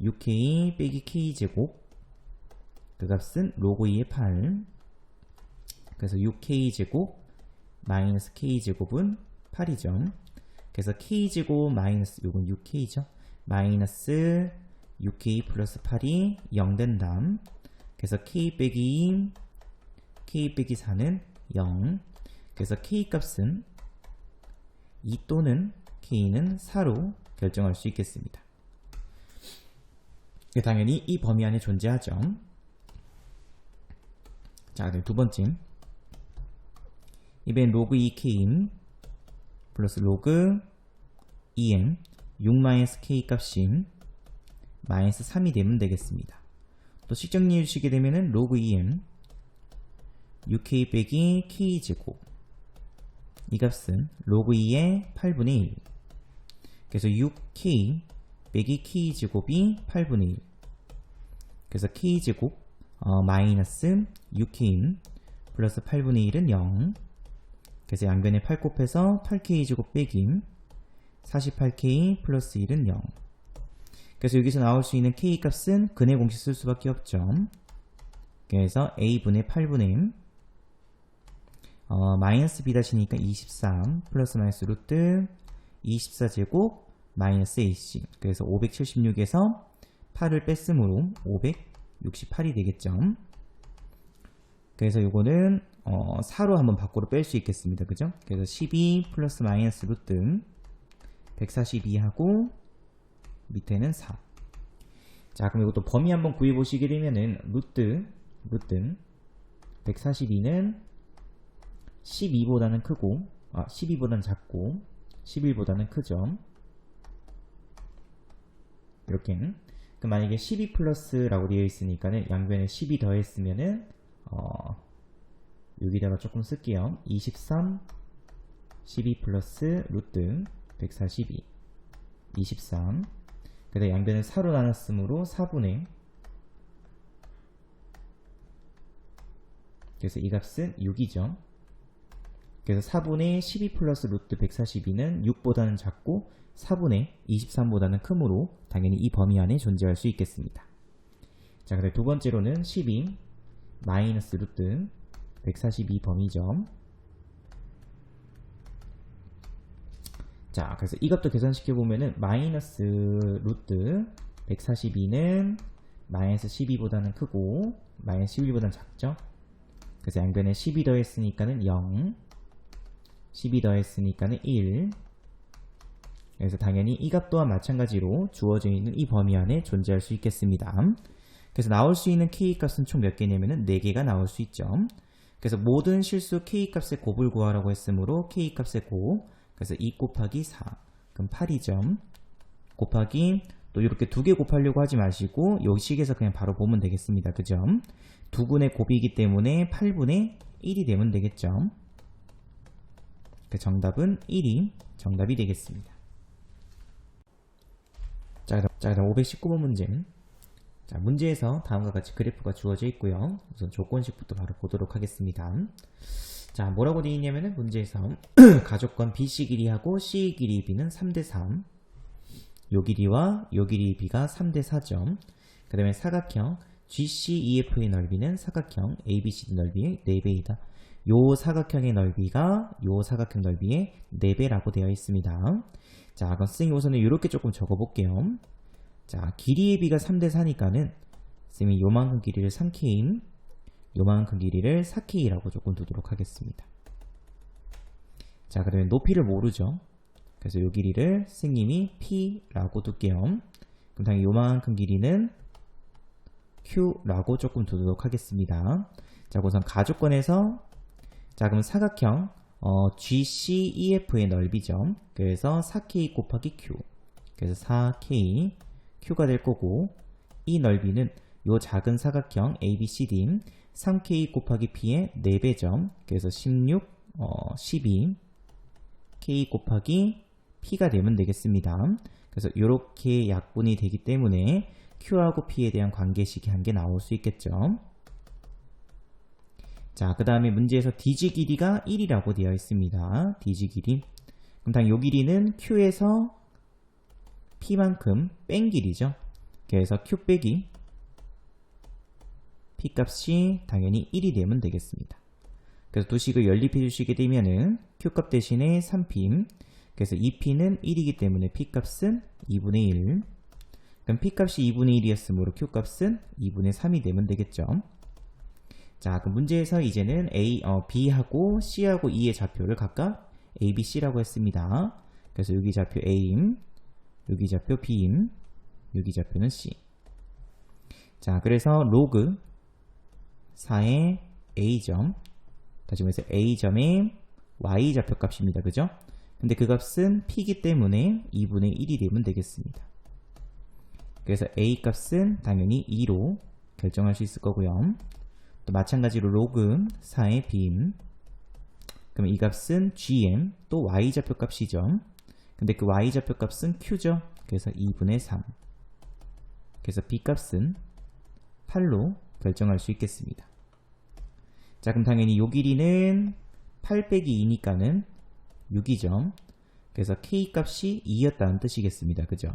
6k 빼기 k제곱, 그 값은 로그 2의 8, 그래서 6k제곱 마이너스 k제곱은 8이죠. 그래서 k제곱 마이너스 요건 6k죠. 마이너스 6k 플러스 8이 0 된다. 그래서 k 빼기 4는 0. 그래서 k 값은 2 또는 k는 4로 결정할 수 있겠습니다. 당연히 이 범위 안에 존재하죠. 자, 두 번째. 이번엔 로그 2k 플러스 로그 2m 6-k 값이 마이너스 3이 되면 되겠습니다. 또 식정리해 주시게 되면은 로그 2m 6k 빼기 k제곱, 이 값은 로그 2의 8분의 1. 그래서 6k 빼기 k제곱이 8분의 1. 그래서 k제곱 마이너스 6k 플러스 8분의 1은 0. 그래서 양변에 8 곱해서 8k제곱 빼기 48k 플러스 1은 0. 그래서 여기서 나올 수 있는 k 값은 근의 공식 쓸 수밖에 없죠. 그래서 a분의 8분의 마이너스 b-니까 23 플러스 마이너스 루트 24제곱 마이너스 ac. 그래서 576에서 8을 뺐으므로 568이 되겠죠. 그래서 요거는 4로 한번 밖으로 뺄 수 있겠습니다. 그죠? 그래서 12 플러스 마이너스 루트 142하고 밑에는 4. 자, 그럼 이것도 범위 한번 구해 보시게 되면은 루트 142는 12보다는 크고 12보다는 작고 11보다는 크죠. 이렇게. 그럼 만약에 12 플러스라고 되어 있으니까는 양변에 12 더했으면은 여기다가 조금 쓸게요. 23 12 플러스 루트 142 23. 그래서 양변을 4로 나눴으므로 4분의, 그래서 이 값은 6이죠. 그래서 4분의 12 플러스 루트 142는 6보다는 작고 4분의 23보다는 크므로 당연히 이 범위 안에 존재할 수 있겠습니다. 자, 그래서 두 번째로는 12 마이너스 루트 142 범위죠. 자, 그래서 이것도 계산시켜보면은 마이너스 루트 142는 마이너스 12보다는 크고 마이너스 11보다는 작죠. 그래서 양변에 12 더했으니까는 0, 12 더했으니까는 1. 그래서 당연히 이 값 또한 마찬가지로 주어져 있는 이 범위 안에 존재할 수 있겠습니다. 그래서 나올 수 있는 k값은 총 몇 개냐면은 4개가 나올 수 있죠. 그래서 모든 실수 k값의 곱을 구하라고 했으므로 k값의 곱, 그래서 2 곱하기 4, 그럼 8이죠. 곱하기, 또 이렇게 2개 곱하려고 하지 마시고 요 식에서 그냥 바로 보면 되겠습니다. 그죠? 2분의 곱이기 때문에 8분의 1이 되면 되겠죠. 그 정답은 1이 정답이 되겠습니다. 자, 그다음 519번 문제. 자, 문제에서 다음과 같이 그래프가 주어져 있고요. 우선 조건식부터 바로 보도록 하겠습니다. 자, 뭐라고 되어 있냐면은 문제에서 가족권 BC 길이하고 C 길이 B는 3대3, 요 길이와 요 길이 B가 3대4점. 그 다음에 사각형 GCEF의 넓이는 사각형 ABCD 넓이의 4배이다. 요 사각형의 넓이가 요 사각형 넓이의 4배라고 되어 있습니다. 자, 그럼 선생님 우선은 이렇게 조금 적어볼게요. 자, 길이의 비가 3대 4니까는 선생님이 요만큼 길이를 3K, 요만큼 길이를 4K라고 조금 두도록 하겠습니다. 자, 그러면 높이를 모르죠. 그래서 요 길이를 선생님이 P라고 둘게요. 그럼 당연히 요만큼 길이는 Q라고 조금 두도록 하겠습니다. 자, 우선 가족권에서 자, 그럼 사각형 GCEF의 넓이죠. 그래서 4K 곱하기 Q. 그래서 4K Q가 될 거고, 이 넓이는 요 작은 사각형 ABCD 3K 곱하기 P의 4배죠. 그래서 16, 12 K 곱하기 P가 되면 되겠습니다. 그래서 이렇게 약분이 되기 때문에 Q하고 P에 대한 관계식이 한 개 나올 수 있겠죠. 자, 그 다음에 문제에서 DG 길이가 1이라고 되어 있습니다. DG 길이. 그럼 당연히 요 길이는 Q에서 P만큼 뺀 길이죠. 그래서 Q 빼기 P 값이 당연히 1이 되면 되겠습니다. 그래서 두 식을 연립해 주시게 되면은 Q 값 대신에 3P, 그래서 2P는 1이기 때문에 P 값은 2분의 1. 그럼 P 값이 2분의 1이었으므로 Q 값은 2분의 3이 되면 되겠죠. 자, 그럼 문제에서 이제는 B하고 C하고 E의 좌표를 각각 A, B, C라고 했습니다. 그래서 여기 좌표 A임, 여기 좌표 B임, 여기 좌표는 C. 자, 그래서 로그 4의 A점, 다시 말해서 A점의 Y 좌표 값입니다. 그죠? 근데 그 값은 P이기 때문에 2분의 1이 되면 되겠습니다. 그래서 A 값은 당연히 2로 결정할 수 있을 거고요. 또 마찬가지로 로그 4의 B임. 그러면 이 값은 GM, 또 Y 좌표 값이죠. 근데 그 Y 좌표 값은 Q죠. 그래서 2분의 3. 그래서 B 값은 8로 결정할 수 있겠습니다. 자, 그럼 당연히 요 길이는 8 빼기 2니까는 6이죠. 그래서 K 값이 2였다는 뜻이겠습니다. 그죠?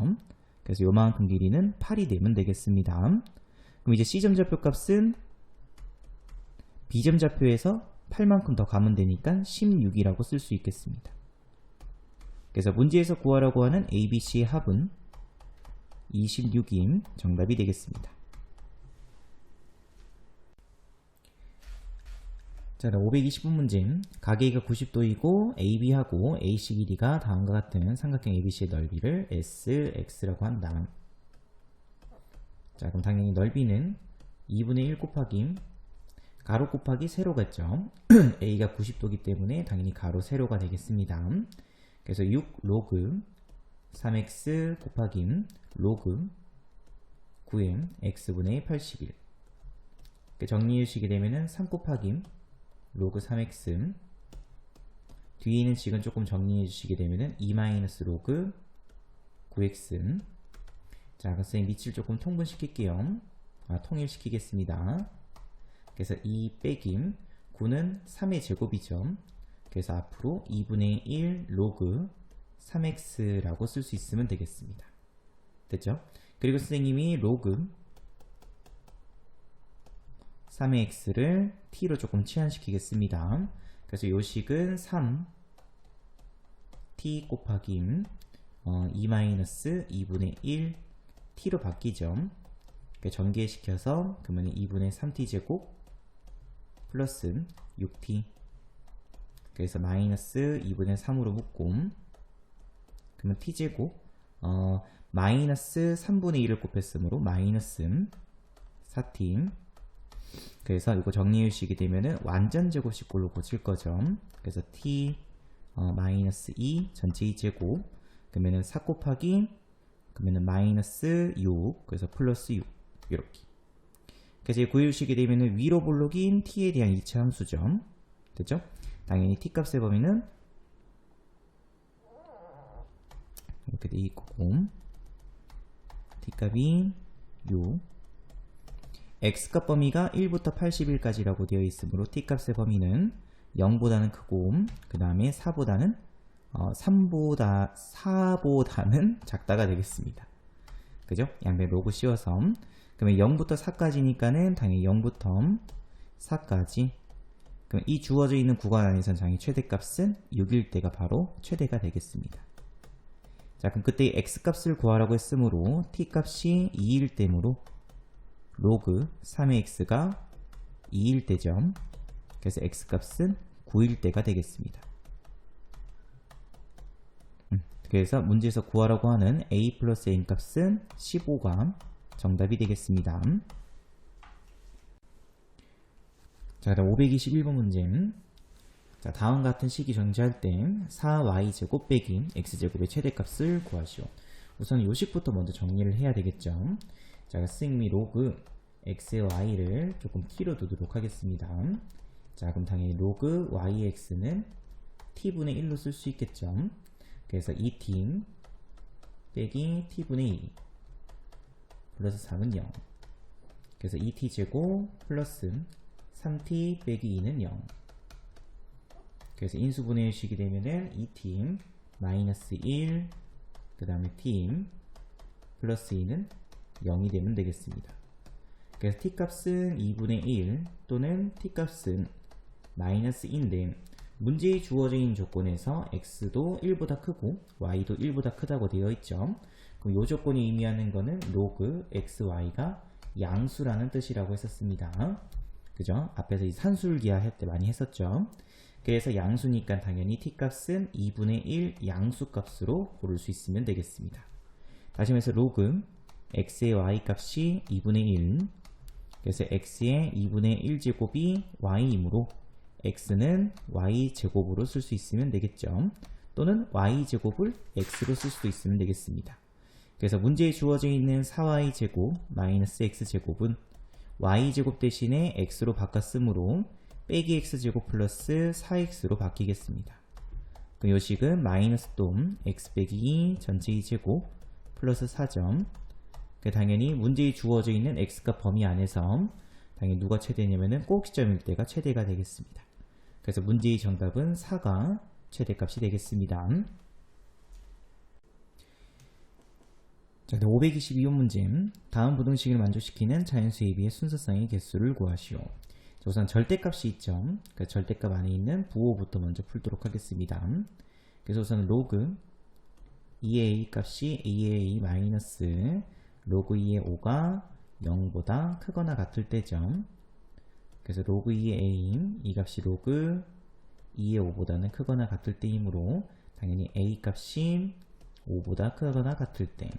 그래서 요만큼 길이는 8이 되면 되겠습니다. 그럼 이제 C점 좌표 값은 B점 좌표에서 8만큼 더 가면 되니까 16이라고 쓸 수 있겠습니다. 그래서 문제에서 구하라고 하는 ABC의 합은 26임 정답이 되겠습니다. 자, 520번 문제. 가계가 90도이고 AB하고 AC 길이가 다음과 같은 삼각형 ABC의 넓이를 SX라고 한다. 자, 그럼 당연히 넓이는 2분의 1 곱하기 가로 곱하기 세로겠죠. A가 90도이기 때문에 당연히 가로 세로가 되겠습니다. 그래서 6 로그 3x 곱하기 로그 9m x분의 81. 정리해 주시게 되면은 3 곱하기 로그 3x, 뒤에 있는 식은 조금 정리해 주시게 되면은 2 마이너스 로그 9x. 자, 선생님 밑줄 조금 통분시킬게요. 통일시키겠습니다. 그래서 2 빼기 9는 3의 제곱이죠. 그래서 앞으로 2분의 1 로그 3x라고 쓸 수 있으면 되겠습니다. 됐죠? 그리고 선생님이 로그 3의 x를 t로 조금 치환시키겠습니다. 그래서 요 식은 3 t 곱하기 2 마이너스 2분의 1 t로 바뀌죠. 전개시켜서 그러면 2분의 3t 제곱 플러스 6t, 그래서 마이너스 2분의 3으로 묶고, 그러면 t제곱 마이너스 3분의 1을 곱했으므로 마이너스 4t. 그래서 이거 정리해 주시게 되면은 완전 제곱식꼴로 고칠 거죠. 그래서 t 마이너스 2 전체 2제곱, 그러면은 4 곱하기 그러면은 마이너스 6, 그래서 플러스 6 이렇게. 그래서 구해 주시게 되면은 위로 볼록인 t에 대한 2차 함수죠. 됐죠? 당연히 t 값의 범위는 이렇게 돼 있고, t 값이 6, x 값 범위가 1부터 81까지라고 되어 있으므로 t 값의 범위는 0보다는 크고, 그 다음에 4보다는 4보다는 작다가 되겠습니다. 그죠? 양변 로그 씌워서. 그러면 0부터 4까지니까는 당연히 0부터 4까지, 그럼 이 주어져 있는 구간 안에선 장의 최대값은 6일 때가 바로 최대가 되겠습니다. 자, 그럼 그때 x값을 구하라고 했으므로 t값이 2일 때므로 로그 3의 x가 2일 때죠. 그래서 x값은 9일 때가 되겠습니다. 그래서 문제에서 구하라고 하는 a 플러스 n 값은 15가 정답이 되겠습니다. 자, 그다음 521번 문제. 자, 다음 같은 식이 존재할 때 4y제곱 빼기 x제곱의 최대값을 구하시오. 우선 요식부터 먼저 정리를 해야 되겠죠. 자, 선생님이 로그 x의 y를 조금 t로 두도록 하겠습니다. 자, 그럼 당연히 로그 y의 x는 t분의 1로 쓸 수 있겠죠. 그래서 2t 빼기 t분의 2 플러스 3은 0. 그래서 2t제곱 플러스 3t 빼기 2는 0. 그래서 인수분해의 식이 되면은 2t 마이너스 1 그 다음에 t 플러스 2는 0이 되면 되겠습니다. 그래서 t값은 2분의 1 또는 t값은 마이너스 2인데 문제에 주어져 있는 조건에서 x도 1보다 크고 y도 1보다 크다고 되어 있죠. 그럼 이 조건이 의미하는 거는 로그 xy가 양수라는 뜻이라고 했었습니다. 그죠? 앞에서 이 산술기하 할 때 많이 했었죠. 그래서 양수니까 당연히 t값은 2분의 1 양수값으로 고를 수 있으면 되겠습니다. 다시 말해서 로그 x의 y값이 2분의 1 그래서 x의 2분의 1제곱이 y이므로 x는 y제곱으로 쓸 수 있으면 되겠죠. 또는 y제곱을 x로 쓸 수도 있으면 되겠습니다. 그래서 문제에 주어져 있는 4y제곱 마이너스 x제곱은 y제곱 대신에 x로 바꿨으므로 빼기 x제곱 플러스 4x로 바뀌겠습니다. 그럼 요식은 마이너스 돔 x 빼기 2 전체 2제곱 플러스 4점 당연히 문제에 주어져 있는 x값 범위 안에서 당연히 누가 최대냐면은 꼭 시점일 때가 최대가 되겠습니다. 그래서 문제의 정답은 4가 최대값이 되겠습니다. 자, 522번 문제. 다음 부등식을 만족시키는 자연수 AB의 순서상의 개수를 구하시오. 자, 우선 절대값이 있죠. 그 절대값 안에 있는 부호부터 먼저 풀도록 하겠습니다. 그래서 우선 로그 2의 a 값이 2의 a 마이너스 로그 2의 5가 0보다 크거나 같을 때죠. 그래서 로그 2의 a 이 값이 로그 2의 5보다는 크거나 같을 때이므로 당연히 a 값이 5보다 크거나 같을 때.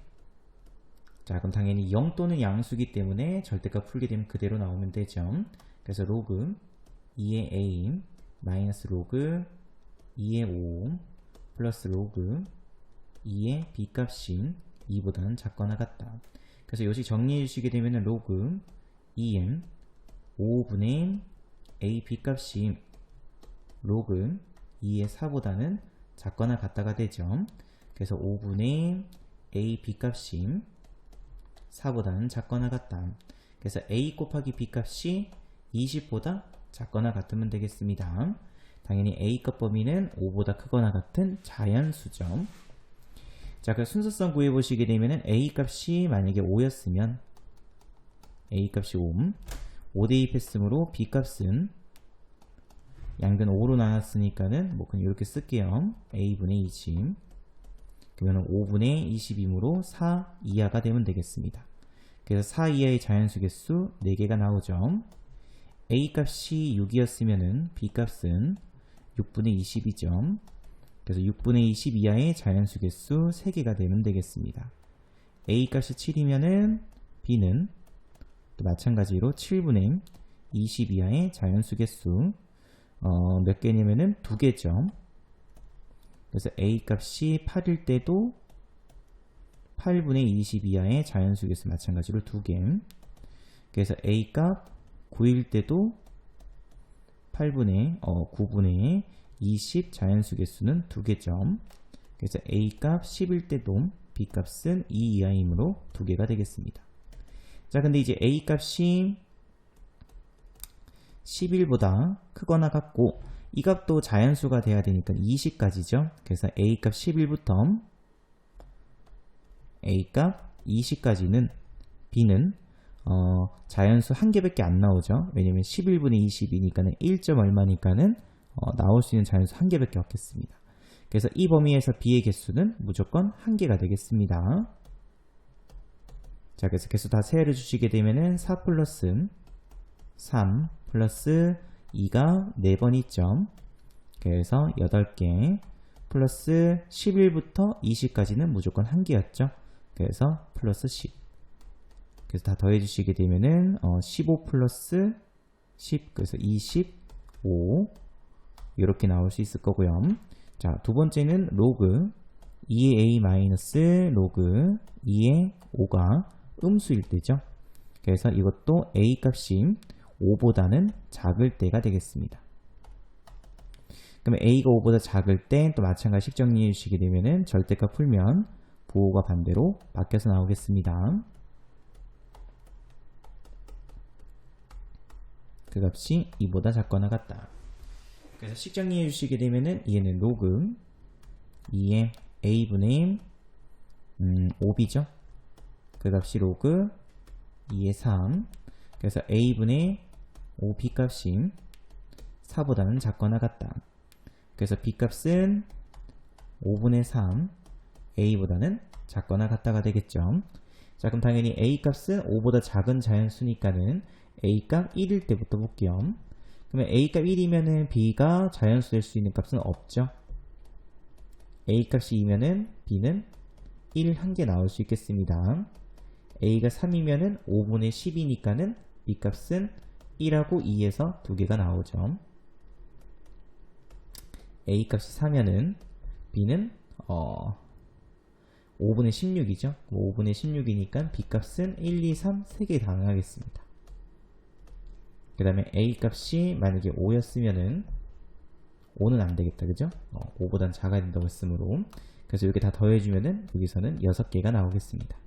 자, 그럼 당연히 0 또는 양수기 때문에 절대값 풀게 되면 그대로 나오면 되죠. 그래서 로그 2의 a 마이너스 로그 2의 5 플러스 로그 2의 b 값이 2보다는 작거나 같다. 그래서 요식 정리해 주시게 되면 로그 2m 5분의 a b 값이 로그 2의 4보다는 작거나 같다가 되죠. 그래서 5분의 a b 값이 4보다는 작거나 같다. 그래서 a 곱하기 b 값이 20보다 작거나 같으면 되겠습니다. 당연히 a값 범위는 5보다 크거나 같은 자연수죠. 자, 그 순서성 구해보시게 되면은 a 값이 만약에 5였으면 a 값이 5 대입했으므로 b 값은 양변 5로 나눴으니까는 뭐 그냥 이렇게 쓸게요. a분의 20 그러면 5분의 20이므로 4 이하가 되면 되겠습니다. 그래서 4 이하의 자연수 개수 4개가 나오죠. a 값이 6이었으면은 b 값은 6분의 20이죠. 그래서 6분의 20 이하의 자연수 개수 3개가 되면 되겠습니다. a 값이 7이면은 b는 또 마찬가지로 7분의 20 이하의 자연수 개수 몇 개냐면은 2개죠. 그래서 a 값이 8일 때도 8분의 20 이하의 자연수 개수 마찬가지로 2개. 그래서 a 값 9일 때도 9분의 20 자연수 개수는 2개죠. 그래서 a 값 10일 때도 b 값은 2 이하이므로 2개가 되겠습니다. 자, 근데 이제 a 값이 11보다 크거나 같고 이 값도 자연수가 돼야 되니까 20까지죠. 그래서 a 값 11부터 a 값 20까지는 b는 자연수 한 개밖에 안 나오죠. 왜냐면 11분의 20이니까는 1점 얼마니까는 나올 수 있는 자연수 한 개밖에 없겠습니다. 그래서 이 범위에서 b의 개수는 무조건 한 개가 되겠습니다. 자, 그래서 개수 다 세열해 주시게 되면은 4 플러스 3 플러스 2가 4번 있죠. 그래서 8개 플러스 11부터 20까지는 무조건 한 개였죠. 그래서 플러스 10. 그래서 다 더해 주시게 되면은 15 플러스 10, 그래서 25 이렇게 나올 수 있을 거고요. 자, 두 번째는 로그 2의 a 마이너스 로그 2의 5가 음수일 때죠. 그래서 이것도 a 값이 5보다는 작을 때가 되겠습니다. 그러면 a가 5보다 작을 때 또 마찬가지 식 정리해 주시게 되면은 절대값 풀면 부호가 반대로 바뀌어서 나오겠습니다. 그 값이 2보다 작거나 같다. 그래서 식 정리해 주시게 되면은 얘는 로그 2의 a분의 5b죠. 그 값이 로그 2의 3. 그래서 a분의 5b 값이 4보다는 작거나 같다. 그래서 b 값은 5분의 3 a보다는 작거나 같다가 되겠죠. 자, 그럼 당연히 a 값은 5보다 작은 자연수니까는 a 값 1일 때부터 볼게요. 그러면 a 값 1이면은 b가 자연수 될 수 있는 값은 없죠. a 값이 2면은 b는 1 한 개 나올 수 있겠습니다. a가 3이면은 5분의 10이니까는 b 값은 1하고 2에서 2개가 나오죠. a 값이 4면은 b는 5분의 16이죠. 5분의 16이니까 b 값은 1, 2, 3, 3개 가능하겠습니다. 그 다음에 a 값이 만약에 5였으면은 5는 안 되겠다. 그죠? 5보단 작아야 된다고 했으므로. 그래서 이렇게 다 더해주면은 여기서는 6개가 나오겠습니다.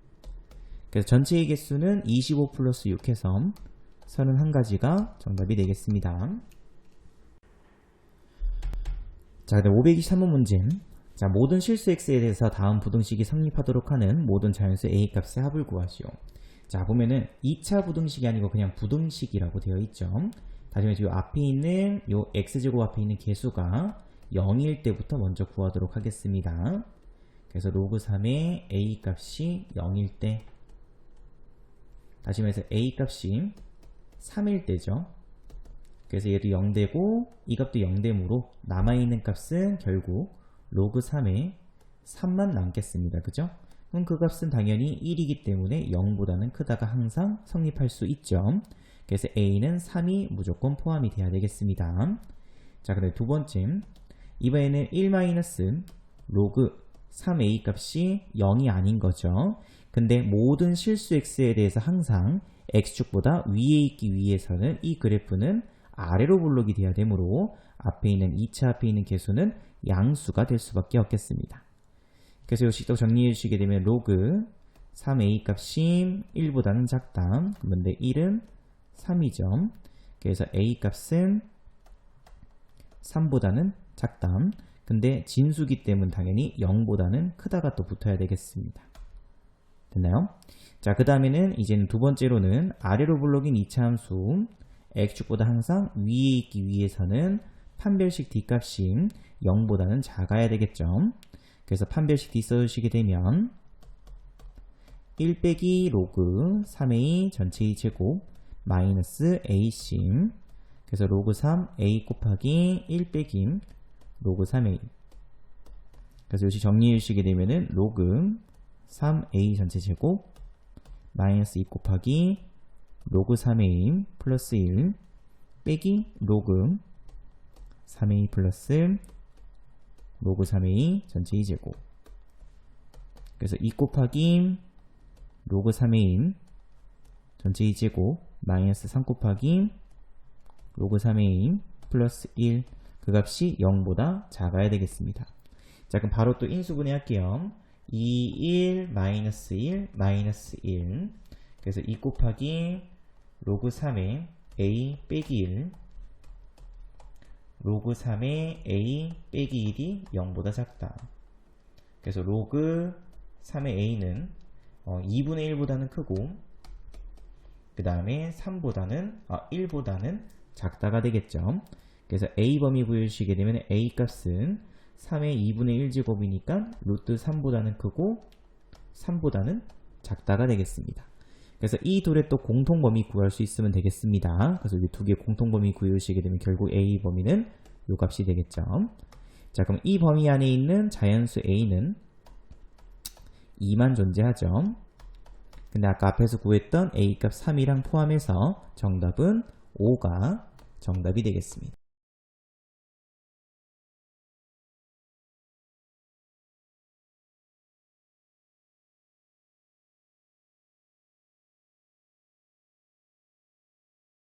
그래서 전체의 개수는 25 플러스 6 해서 31가지가 정답이 되겠습니다. 자, 그다음 523번 문제. 자, 모든 실수 x에 대해서 다음 부등식이 성립하도록 하는 모든 자연수 a 값의 합을 구하시오. 자, 보면은 2차 부등식이 아니고 그냥 부등식이라고 되어 있죠. 다시 말해서 이 앞에 있는 요 x제곱 앞에 있는 개수가 0일 때부터 먼저 구하도록 하겠습니다. 그래서 로그 3의 a 값이 0일 때, 다시 말해서 a 값이 3일 때죠. 그래서 얘도 0되고 이 값도 0되므로 남아있는 값은 결국 로그 3의 3만 남겠습니다. 그죠? 그럼 그 값은 당연히 1이기 때문에 0보다는 크다가 항상 성립할 수 있죠. 그래서 a는 3이 무조건 포함이 돼야 되겠습니다. 자, 그다음 두 번째, 이번에는 1 마이너스 로그 3a 값이 0이 아닌 거죠. 근데 모든 실수 x에 대해서 항상 x축보다 위에 있기 위해서는 이 그래프는 아래로 블록이 돼야 되므로 앞에 있는 2차 앞에 있는 개수는 양수가 될 수밖에 없겠습니다. 그래서 이 식도 정리해 주시게 되면 로그 3a 값이 1보다는 작다. 그런데 1은 3이죠. 그래서 a 값은 3보다는 작다. 근데 진수기 때문에 당연히 0보다는 크다가 또 붙어야 되겠습니다. 됐나요? 자, 그 다음에는 이제는 두 번째로는 아래로 블록인 2차 함수 x축보다 항상 위에 있기 위해서는 판별식 d값이 0보다는 작아야 되겠죠. 그래서 판별식 d 써주시게 되면 1 빼기 로그 3a 전체의 제곱 마이너스 ac, 그래서 로그 3a 곱하기 1 빼기 로그 3a, 그래서 역시 정리해 주시게 되면은 로그 3a 전체 제곱 마이너스 2 곱하기 로그 3a 플러스 1 빼기 로그 3a 플러스 로그 3a 전체 2제곱, 그래서 2 곱하기 로그 3a 전체 2제곱 마이너스 3 곱하기 로그 3a 플러스 1, 그 값이 0보다 작아야 되겠습니다. 자, 그럼 바로 또 인수분해 할게요. 2, 1, 마이너스 1, 마이너스 1, 그래서 2 곱하기 로그 3의 a 빼기 1, 로그 3의 a 빼기 1이 0보다 작다. 그래서 로그 3의 a는 2분의 1보다는 크고 그 다음에 1보다는 작다가 되겠죠. 그래서 A범위 부여주시게 되면 A 값은 3의 2분의 1제곱이니까 루트 3보다는 크고 3보다는 작다가 되겠습니다. 그래서 이 둘의 또 공통범위 구할 수 있으면 되겠습니다. 그래서 이 두 개의 공통범위 구해주시게 되면 결국 A 범위는 요 값이 되겠죠. 자, 그럼 이 범위 안에 있는 자연수 A는 2만 존재하죠. 근데 아까 앞에서 구했던 A 값 3이랑 포함해서 정답은 5가 정답이 되겠습니다.